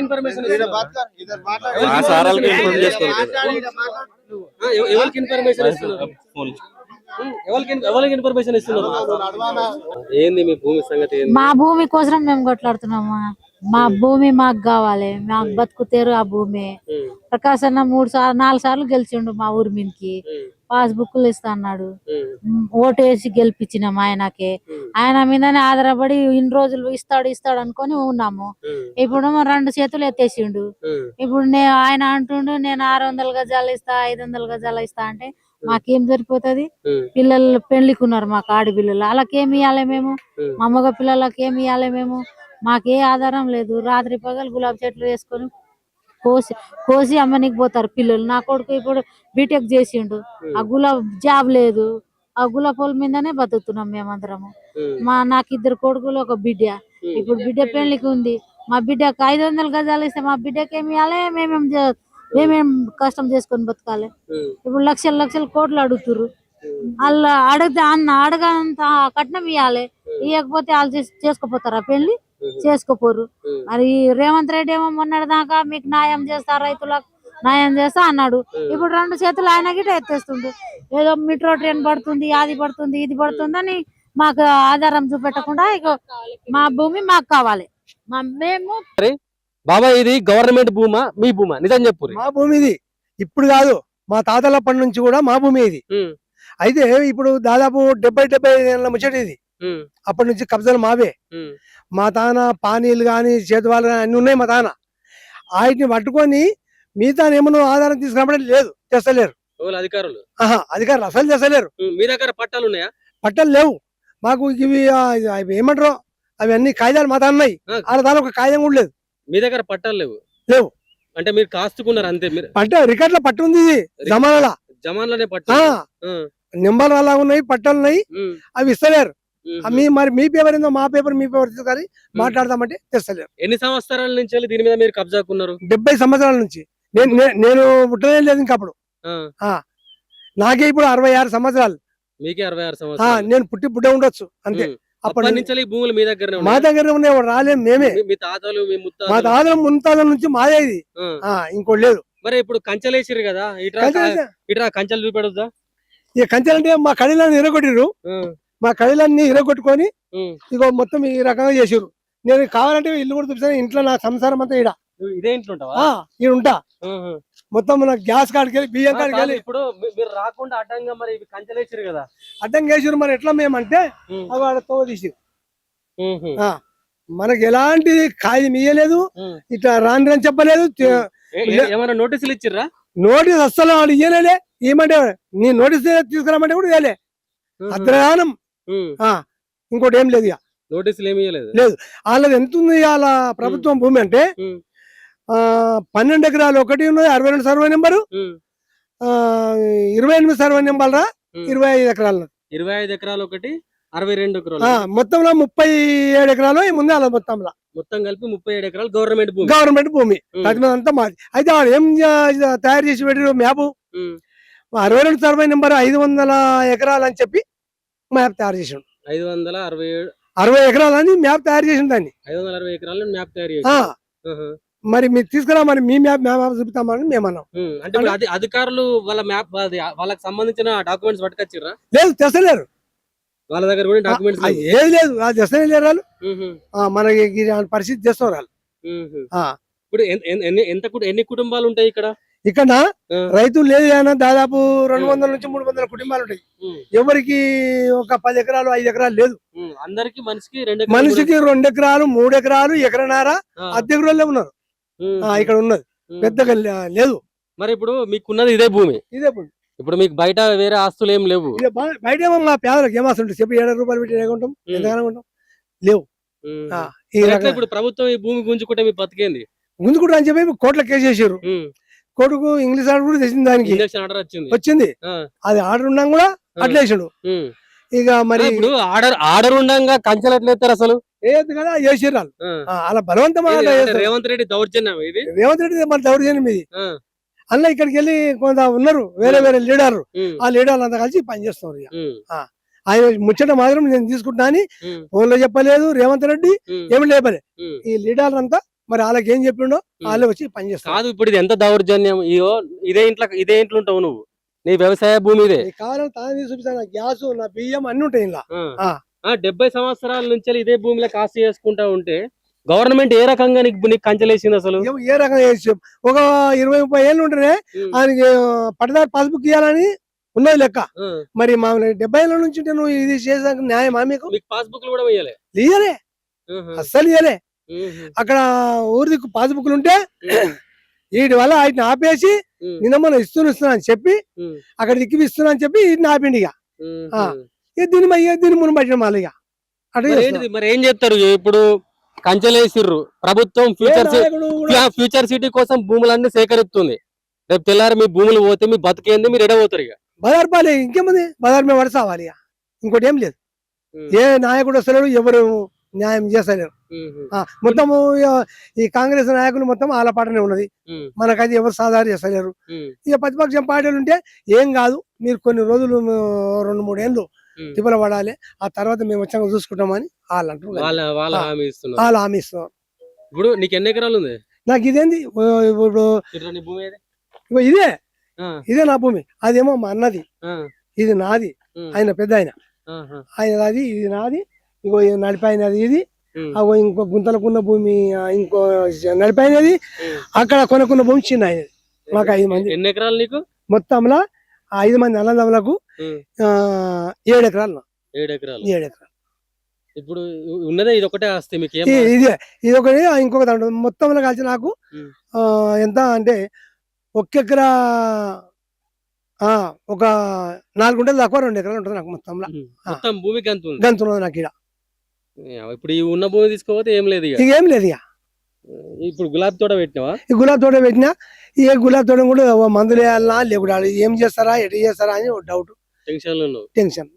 ఇన్ఫర్మేషన్ మా సారాలకు ఇన్ఫార్మ్ చేసుకోవాలి. ఎవరికి ఇన్ఫర్మేషన్ ఇస్తున్నారు? ఎవరికి ఇన్ఫర్మేషన్ ఇస్తున్నారు? ఏంది మీ భూమి సంగతి? మా భూమి కోసం మేము కొట్లాడుతున్నామా? మా భూమి మాకు కావాలి, మాకు బతుకుతారు ఆ భూమి. ప్రకాశ్ అన్న 4 సార్లు గెలిచిండు మా ఊరి మీదకి. పాస్ బుక్లు ఇస్తా అన్నాడు, ఓటు వేసి గెలిపించినాం ఆయనకే. ఆయన మీదనే ఆధారపడి ఇన్ని రోజులు ఇస్తాడు అనుకొని ఉన్నాము. ఇప్పుడు 2 చేతులు ఎత్తేసిండు. ఇప్పుడు ఆయన అంటుండు నేను 600 గజాలు ఇస్తా, 500 గజాలు ఇస్తా అంటే మాకేం సరిపోతుంది? పిల్లలు పెళ్లికున్నారు మాకు ఆడపిల్లలు, వాళ్ళకేమి ఇవ్వాలి మేము? మా మగ పిల్లలకి ఏమి ఇవ్వాలి మేము? మాకే ఆధారం లేదు. రాత్రి పగలు గులాబీ చెట్లు వేసుకొని కోసి అమ్మనికి పోతారు పిల్లలు. నా కొడుకు ఇప్పుడు బీటెక్ చేసిండు, ఆ గులాబ్ జాబ్ లేదు. ఆ గులాబ్ పూల మీదనే బతుకుతున్నాం మేమందరము. నాకు 2 కొడుకులు, ఒక బిడ్డ. ఇప్పుడు బిడ్డ పెళ్లికి ఉంది. మా బిడ్డకు 500 గజాలు ఇస్తే మా బిడ్డకి ఏమి ఇవ్వాలి? మేమేం కష్టం చేసుకొని బతకాలి? ఇప్పుడు లక్షలు కోట్లు అడుగుతుర్రు. వాళ్ళు అడగంత కట్నం ఇవ్వాలి. ఇవ్వకపోతే వాళ్ళు చేసుకోపోతారా పెళ్లి? చేసుకోపోరు. మరి రేవంత్ రెడ్డి ఏమో మొన్నటి దాకా మీకు న్యాయం చేస్తా, రైతులకు న్యాయం చేస్తా అన్నాడు. ఇప్పుడు 2 చేతులు ఆయన గిట్ట ఎత్తేస్తుండు. ఏదో మెట్రో ట్రైన్ పడుతుంది, అది పడుతుంది, ఇది పడుతుంది అని మాకు ఆధారం చూపెట్టకుండా ఇక మా భూమి మాకు కావాలి. మేము బాబా ఇది గవర్నమెంట్ భూమా మీ భూమా? నిజం చెప్పు. మా భూమి ఇది, ఇప్పుడు కాదు, మా తాతలప్పటి నుంచి కూడా మా భూమి ఇది. అయితే ఇప్పుడు దాదాపు 70-75 ఏళ్ళ ముచ్చట ఇది. అప్పటి నుంచి కబ్జాలు మావే. మా తాన పానీలు గాని చేతువాళ్ళు గాని అన్ని ఉన్నాయి మా తాన. వాటిని పట్టుకొని మిగతా ఏమన్నా ఆధారం తీసుకున్నప్పుడు లేదు, చేస్తలేరు అధికారులు. అధికారులు అసలు చేస్తలేరు. మీ దగ్గర పట్టాలు ఉన్నాయా? పట్టాలు లేవు మాకు. ఇవి ఏమంటారు, అవి అన్ని కాగితాలు మా తాన ఉన్నాయి. వాళ్ళ తాను ఒక కాగితం కూడా లేదు. మీ దగ్గర పట్టాలు లేవు అంటే మీరు కాస్తుకున్నారు అంతే? మీరు పట్ట రికార్డ్ లో పట్టు ఉంది, ఇది జమాన్లోనే పట్టు నెంబర్ అలా ఉన్నాయి, పట్టాలు ఉన్నాయి, అవి ఇస్తలేరు. మరి మీ పేపర్ ఏందో మా పేపర్ మీ పేపర్ తీసుకొని మాట్లాడదామంటే తెస్తలేరు. ఎన్ని సంవత్సరాల నుంచి దీని మీద మీరు కబ్జాకున్నారు? 70 సంవత్సరాల నుంచి. నేను పుట్టలేదు లేదు ఇంకా అప్పుడు. నాకే ఇప్పుడు 66 సంవత్సరాలు. మీకే 66 సంవత్సరాలు. నేను పుట్ట ఉండొచ్చు అంతే. అప్పటి నుంచి భూములు మీ దగ్గర మా దగ్గర ఉన్నాయి, రాలేము మేమే. మీ తాతలు మా తాతలు ముత్తాతల నుంచి మాదే ఇది, ఇంకోటి లేదు. మరి ఇప్పుడు కంచెలేసిరు కదా, ఇట్లా కంచెలు చూపెడద్దా? ఇక కంచెలు అంటే మా కళీలన్నీ ఇరగొట్టిరు. మా కళీలన్నీ ఇరగొట్టుకొని ఇగో మొత్తం ఈ రకంగా చేసిరు. నేను కావాలంటే ఇల్లు కూడా చూపిస్తాను. ఇంట్లో నా సంసారం అంతా ఇదే ఇంట్లో ఈడ ఉంటా. మొత్తం మన గ్యాస్ కాడికి వెళ్ళి, బియ్యం కాడికి వెళ్ళి. ఇప్పుడు మీరు రాకుండా అడ్డంగా మరి కంచెలేసిరు కదా, అడ్డంగా వేసిరు. మరి ఎట్లా మేమంటే అవి తో తీసి మనకి ఎలాంటి కాగితం ఇయ్యలేదు, ఇట్లా రాని చెప్పలేదు. ఏమైనా నోటీసులు ఇచ్చిర్రా? నోటీస్ అస్సలు వాడు ఇయ్యలేదే. ఏమంటే నీ నోటీస్ తీసుకురామంటే కూడా ఇవ్వలే. అద్రానం ఇంకోటి ఏం లేదు. ఇక నోటీసులు ఏమి లేదు. వాళ్ళది ఎంత ఉంది వాళ్ళ ప్రభుత్వం భూమి అంటే 12 ఎకరాలు ఒకటి ఉన్నది, 62 సర్వే నెంబరు, 28 సర్వే నెంబర్ రా, 25 ఎకరాలు. 25 ఎకరాలు ఒకటి, 62 ఎకరాలు మొత్తంలో 37 ఎకరాలు ముందే అలా మొత్తం కలిపి 37 ఎకరాలు గవర్నమెంట్ భూమి. అంతా మాది. అయితే వాడు ఏం తయారు చేసి పెట్టారు మ్యాప్, 62 సర్వే నెంబర్ 500 ఎకరాలు అని చెప్పి మ్యాప్ తయారు చేసాడు. 560 ఎకరాలని మ్యాప్ తయారు చేసిండు. దాన్ని 560 ఎకరాలు మ్యాప్ తయారు చేసి మరి మీరు తీసుకురా, మరి మీ మ్యాప్ చూపిస్తామని మేము అన్నాం. అంటే అధికారులు వాళ్ళ మ్యాప్ వాళ్ళకి సంబంధించిన డాక్యుమెంట్స్ పట్టుకొచ్చిర్రా? లేదు, తెస్తలేరు. వాళ్ళ దగ్గర కూడా డాక్యుమెంట్స్ ఏది లేదు అది తెస్తనే లేరు వాళ్ళు. మనకి ఇలాంటి పరిస్థితి చేస్తున్నారు వాళ్ళు. ఇప్పుడు ఎన్ని కుటుంబాలు ఉంటాయి ఇక్కడ? ఇక్కడ రైతులు లేదు కానీ దాదాపు 200 నుంచి 300 కుటుంబాలు ఉంటాయి. ఎవరికి ఒక 10 ఎకరాలు 5 ఎకరాలు లేదు. అందరికి మనిషికి 2 ఎకరాలు 3 ఎకరాలు ఎకరనారా అద్దె ఎకరాలే ఉన్నారు. ఇక్కడ ఉన్నది పెద్దగా లేదు. మరి ఇప్పుడు మీకున్నది ఇదే భూమి. ఇప్పుడు మీకు బయట వేరే ఆస్తులు ఏం లేవు. బయట మా పేదలకు ఏమాస్తుంటాయి చెప్పి 7 రూపాయలు పెట్టి ఎలాగుంటాం ఎంతగానో ఉంటాం లేవు. ఇప్పుడు ప్రభుత్వం ఈ భూమి గుంజుకుంటే మీ బతికేంది? గుంజుకుంటా అని చెప్పి కోర్టులో కేసు చేసారు. కోర్టుకు ఇంగ్లీష్ ఆర్డర్ కూడా తెచ్చింది, దానికి ఆర్డర్ వచ్చింది. అది ఆర్డర్ ఉన్నా కూడా అట్లా వేసాడు. ఇక మరి ఇప్పుడు ఆర్డర్ ఉండగా కంచెలు ఎట్లా ఎత్తారు అసలు? ఏది కదా చేసారు వాళ్ళు. అలా బలవంతం రేవంత్ రెడ్డి దౌర్జన్యం ఇది. రేవంత్ రెడ్డి మరి దౌర్జన్యం ఇది. అలా ఇక్కడికి వెళ్ళి కొంత ఉన్నారు వేరే వేరే లీడర్లు. ఆ లీడర్లు అంతా కలిసి పనిచేస్తున్నారు. ఆయన ముచ్చట మాత్రం నేను తీసుకుంటా అని ఫోన్లో చెప్పలేదు రేవంత్ రెడ్డి, ఏమి లేపలే. ఈ లీడర్లు అంతా మరి వాళ్ళకి ఏం చెప్పిండో వాళ్ళే వచ్చి పనిచేస్తారు. కాదు ఇప్పుడు ఇది ఎంత దౌర్జన్యం! ఇదే ఇంట్లో ఉంటావు నువ్వు, నీ వ్యవసాయ భూమి ఇదే. కావాలని తానే చూపిస్తాను. గ్యాస్ నా బియ్యం అన్ని ఉంటాయి ఇలా. 70 సంవత్సరాల నుంచి ఇదే భూమిలో కాస్త చేసుకుంటా ఉంటే గవర్నమెంట్ ఏ రకంగా నీకు కంచెలేసింది అసలు? ఏ రకంగా చేసి ఒక 20-30 ఏళ్ళు ఉంటేనే ఆయనకి పట్టదారు పాస్బుక్ ఇవ్వాలని ఉన్నది లెక్క. మరి మా 70 ఏళ్ళ నుంచి నువ్వు ఇది చేసాక న్యాయమా? మీకు పాస్బుక్ కూడా ఇయ్యలే, అస్సలు ఇయ్యలే. అక్కడ ఊరి పాస్బుక్లు ఉంటే వీటి వల్ల వాటిని ఆపేసి నిన్న మనం ఇస్తున్నా అని చెప్పి అక్కడ దిక్కి ఇస్తున్నా అని చెప్పి వీటిని ఆపిండి. ఇక దీన్ని మును పట్టిన మళ్ళీ ఇక అట్లా. మరి ఏం చెప్తారు ఇప్పుడు? కంచెలేసిర్రు, ప్రభుత్వం ఫ్యూచర్ సిటీ కోసం భూములన్నీ సేకరిస్తుంది. రేపు తెల్లారి మీ భూములు పోతే మీ బతికేంది, మీరు ఎడబోతారు. ఇక బజార్ పాలే, ఇంకేముంది బజార్ మీద వడసావాలి. ఇక ఇంకోటి ఏం లేదు. ఏ నాయకుడు వస్తలేడు, ఎవరు న్యాయం చేస్తలేరు. మొత్తము ఈ కాంగ్రెస్ నాయకులు మొత్తం ఆల పాటనే ఉన్నది. మనకైతే ఎవరు సాధారణ చేస్తలేరు. ఇక ప్రతిపక్షం పార్టీలు ఉంటే ఏం కాదు, మీరు కొన్ని రోజులు 2-3 ఏళ్ళు తిప్పల పడాలి, ఆ తర్వాత మేము వచ్చాక చూసుకుంటామని వాళ్ళు అంటారు. వాళ్ళు హామీ ఇస్తున్నారు. ఇప్పుడు నీకు ఎన్ని ఎకరాలు ఉంది? నాకు ఇదేంది ఇప్పుడు ఇదే నా భూమి. అదేమో మా అన్నది, ఇది నాది. ఆయన పెద్ద ఆయన అది, ఇది నాది. ఇంకో నడిపాయినది ఇది. అగో ఇంకో గుంతలకున్న భూమి ఇంకో నడిపాయినది. అక్కడ కొనుక్కున్న భూమి చిన్న అయినది. మాకు 5 మంది. ఎన్ని ఎకరాలు నీకు? మొత్తంలో 5 మంది అన్నదమ్ములకు 7 ఎకరాలు. 7 ఎకరాలు. 7 ఎకరాలు. ఇప్పుడు ఉన్నదే ఇది ఒకటే ఆస్తి మీకు? ఇది ఒకటి, ఇంకొక దాంట్లో మొత్తంలో కలిసి నాకు ఎంత అంటే 1 ఎకరా ఒక 4 గుంటలు తక్కువ 2 ఎకరాలు ఉంటుంది నాకు మొత్తంలో. మొత్తం భూమి గంతున్నది నాకు. ఇప్పుడు ఈ ఉన్న భూమి తీసుకోపోతే ఏం లేదు, ఇక ఏం లేదు. ఇక ఇప్పుడు గులాబీ తోట పెట్టినావా? ఈ గులాబీ తోట పెట్టినా. ఏ గులాబీ తోట కూడా మందులు వేయాలన్నా లేకుండా ఏం చేస్తారా ఎటు చేస్తారా అని డౌట్, టెన్షన్.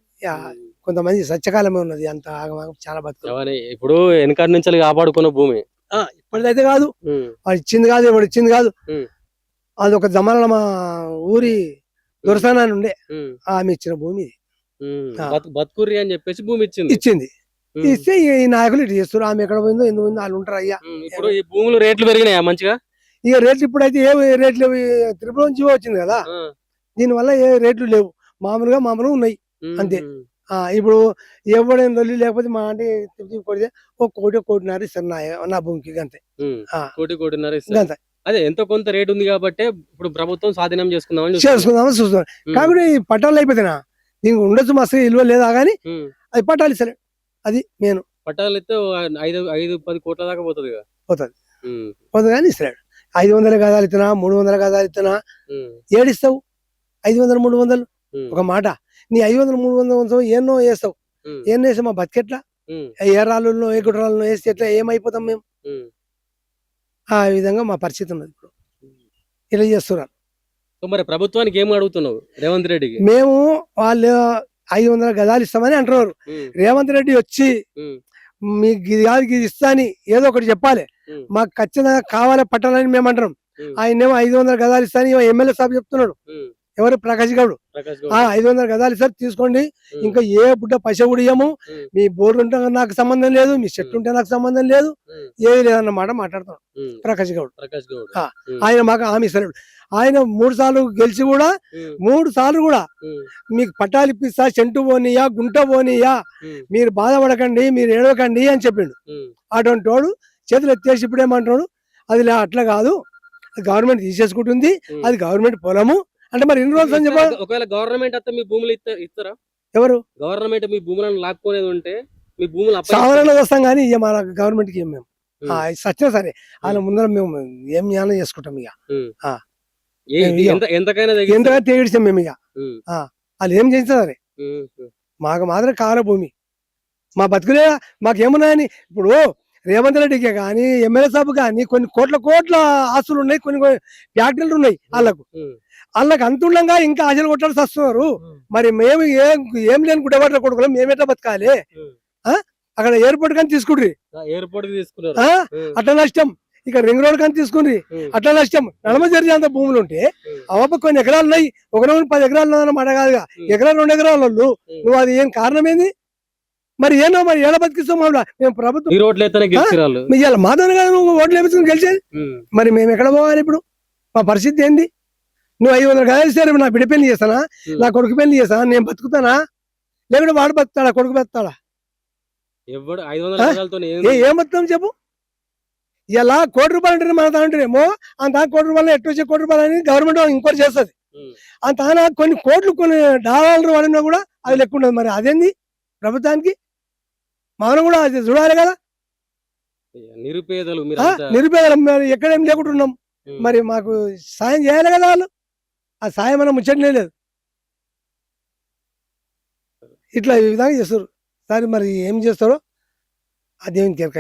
కొంతమంది సత్యకాలమే ఉన్నది, అంత చాలా బతుకు. ఇప్పుడు వెనకాడి నుంచి కాపాడుకున్న భూమి ఇప్పటిదైతే కాదు, వాడు ఇచ్చింది కాదు, ఎవడు ఇచ్చింది కాదు. అది ఒక జమాన మా ఊరి దొరసానాన్ని ఉండే ఆమె ఇచ్చిన భూమి. బతుకుర్రి అని చెప్పేసి భూమి ఇచ్చింది. ఇస్తే ఈ నాయకులు ఇటు చేస్తారు. ఆమె ఎక్కడ పోయిందో ఎందుకు పోయిందో వాళ్ళు ఉంటారు. అయ్యా ఇప్పుడు ఈ భూములు రేట్లు పెరిగినాయా మంచిగా? ఇక రేట్లు ఇప్పుడైతే ఏ రేట్లు త్రిపుల నుంచి వచ్చింది కదా, దీనివల్ల ఏ రేట్లు లేవు. మామూలుగా ఉన్నాయి అంతే. ఇప్పుడు ఎవడైనా లొల్లి లేకపోతే మా అంటే కొడితే 1 కోటి 1.5 ఇస్తారు నా భూమికి అంతే. 1 కోటి ఇస్తారు. అదే ఎంతో కొంత రేట్ ఉంది కాబట్టి ఇప్పుడు ప్రభుత్వం స్వాధీనం చేసుకుందామని చూస్తున్నాం. కాబట్టి ఈ పట్టాలు అయిపోతేనా దీనికి ఉండొచ్చు మస్తు విలువ లేదా కానీ అది పట్టాలు ఇస్తలే. అది నేను పట్టాలు అయితే 5-10 కోట్ల దాకా పోతుంది కానీ ఇస్తాడు. 500 గజాలు ఇస్తున్నా, 300 గజాలు ఇస్తున్నా, ఏడిస్తావు 500-300. ఒక మాట, నీ 500-300 ఎన్నో వేస్తావు, ఎన్నో వేస్తే మా బతికెట్లా? ఏ రాళ్ళలో ఏ గుడ్రాలను వేస్తే ఎట్లా ఏమైపోతాం మేము? ఆ విధంగా మా పరిస్థితి ఉన్నది. ఇప్పుడు ఇలా చేస్తున్నారు. మరి ప్రభుత్వానికి ఏం అడుగుతున్నావు రేవంత్ రెడ్డికి? మేము వాళ్ళు 500 గజాలు ఇస్తామని అంటున్నారు. రేవంత్ రెడ్డి వచ్చి మీకు ఇది కాదు ఇది ఇస్తా అని ఏదో ఒకటి చెప్పాలి. మాకు ఖచ్చితంగా కావాలి పట్టాలని మేము అంటున్నాం. ఆయనేమో 500 గజాలు ఇస్తా అని ఎమ్మెల్యే సాబ్ చెప్తున్నాడు. ఎవరు ప్రకాష్ గౌడ్ ప్రకాష్ 500 గదాలు సార్ తీసుకోండి, ఇంకా ఏ బుడ్డ పైసా కూడా ఇయ్యము, మీ బోర్డు ఉంటే నాకు సంబంధం లేదు, మీ చెట్టు ఉంటే నాకు సంబంధం లేదు, ఏది లేదన్నమాట మాట్లాడుతున్నాం ప్రకాష్ గౌడ్. ఆయన మాకు హామీ ఇస్తాడు. ఆయన 3 సార్లు గెలిచి కూడా 3 సార్లు కూడా మీకు పట్టాలు ఇప్పిస్తా, చెంటు పోనీయా, గుంట పోనీయా, మీరు బాధపడకండి, మీరు ఏడవకండి అని చెప్పిండు. అటువంటి వాడు చేతులు ఎత్తేసి ఇప్పుడు ఏమంటున్నాడు, అది అట్లా కాదు, గవర్నమెంట్ తీసేసుకుంటుంది, అది గవర్నమెంట్ పొలము అంటే మరి ఎన్ని రోజులు అని చెప్పాలి. ఒకవేళ గవర్నమెంట్ అయితే మీ భూములు ఇస్తారా? ఎవరు గవర్నమెంట్ మీ భూములను లాక్కునేది ఉంటే మీ భూములు సావరణ వస్తాం కానీ ఇక మన గవర్నమెంట్ కి ఇయ్యం మేము. సచ్చినా సరే ఆయన ముందర మేము ఏం జ్ఞానం చేసుకుంటాం ఇక. ఎంతకైనా ఎంతగా తెగిడిచాం మేము ఇక. వాళ్ళు ఏం చేసినా సరే మాకు మాత్రం కావాల భూమి, మా బతుకులే మాకేమున్నాయని. ఇప్పుడు రేవంత్ రెడ్డికి కానీ ఎమ్మెల్యే సభ కానీ కొన్ని కోట్ల ఆస్తులు ఉన్నాయి, కొన్ని ఫ్యాక్టరీలు ఉన్నాయి వాళ్ళకి అంతుండగా ఇంకా ఆశలు కొట్టాల్సి వస్తున్నారు. మరి మేము ఏం లేని గుడ్డబట్ల కొడుకులు మేము ఎట్లా బతకాలి? అక్కడ ఎయిర్పోర్ట్ కానీ తీసుకుండ్రి, అట్లా నష్టం. ఇక్కడ రింగ్ రోడ్ కానీ తీసుకుండ్రి, అట్లా నష్టం. నడమ జరిగే అంత భూములు ఉంటే అవప్ప కొన్ని ఎకరాలు ఉన్నాయి, 10 ఎకరాలు ఉన్నదన్నమాట కాదుగా, ఎకరాలు 2 ఎకరాల వాళ్ళు. నువ్వు అది ఏం కారణం ఏంది? మరి ఏనో మరి ఏడ బతికిస్తాం మేము ప్రభుత్వం మాధవన్ గారు ఓట్లు వేపించుకుని గెలిచేది. మరి మేము ఎక్కడ పోవాలి ఇప్పుడు? మా పరిస్థితి ఏంది? నువ్వు 500 గదాలు ఇస్తారు, నా బిడ్డ పెళ్లి చేస్తానా, నా కొడుకు పెళ్లి చేస్తానా, నేను బతుకుతానా? లేకుంటే వాడు బతుకుతాడా, కొడుకు బతుకుతాడా? ఏం బతుకుతాం చెప్పు? ఇలా ₹1 అంటే మన తాంటేమో అంత ₹1 ఎట్టు వచ్చే ₹1 అని గవర్నమెంట్ ఇంకోటి చేస్తుంది. అంత కొన్ని కోట్లు కొన్ని డాలర్లు వాడినా కూడా అది లెక్క ఉండదు. మరి అదేంది ప్రభుత్వానికి? మనం కూడా అది చూడాలి కదా. నిరుపేదలు మరి ఎక్కడేం లేకుంటున్నాం, మరి మాకు సాయం చేయాలి కదా వాళ్ళు. ఆ సాయం మనం ముచ్చటనే లేదు, ఇట్లా ఈ విధంగా చేస్తారు. సరే మరి ఏం చేస్తారో అదేమి తెరక.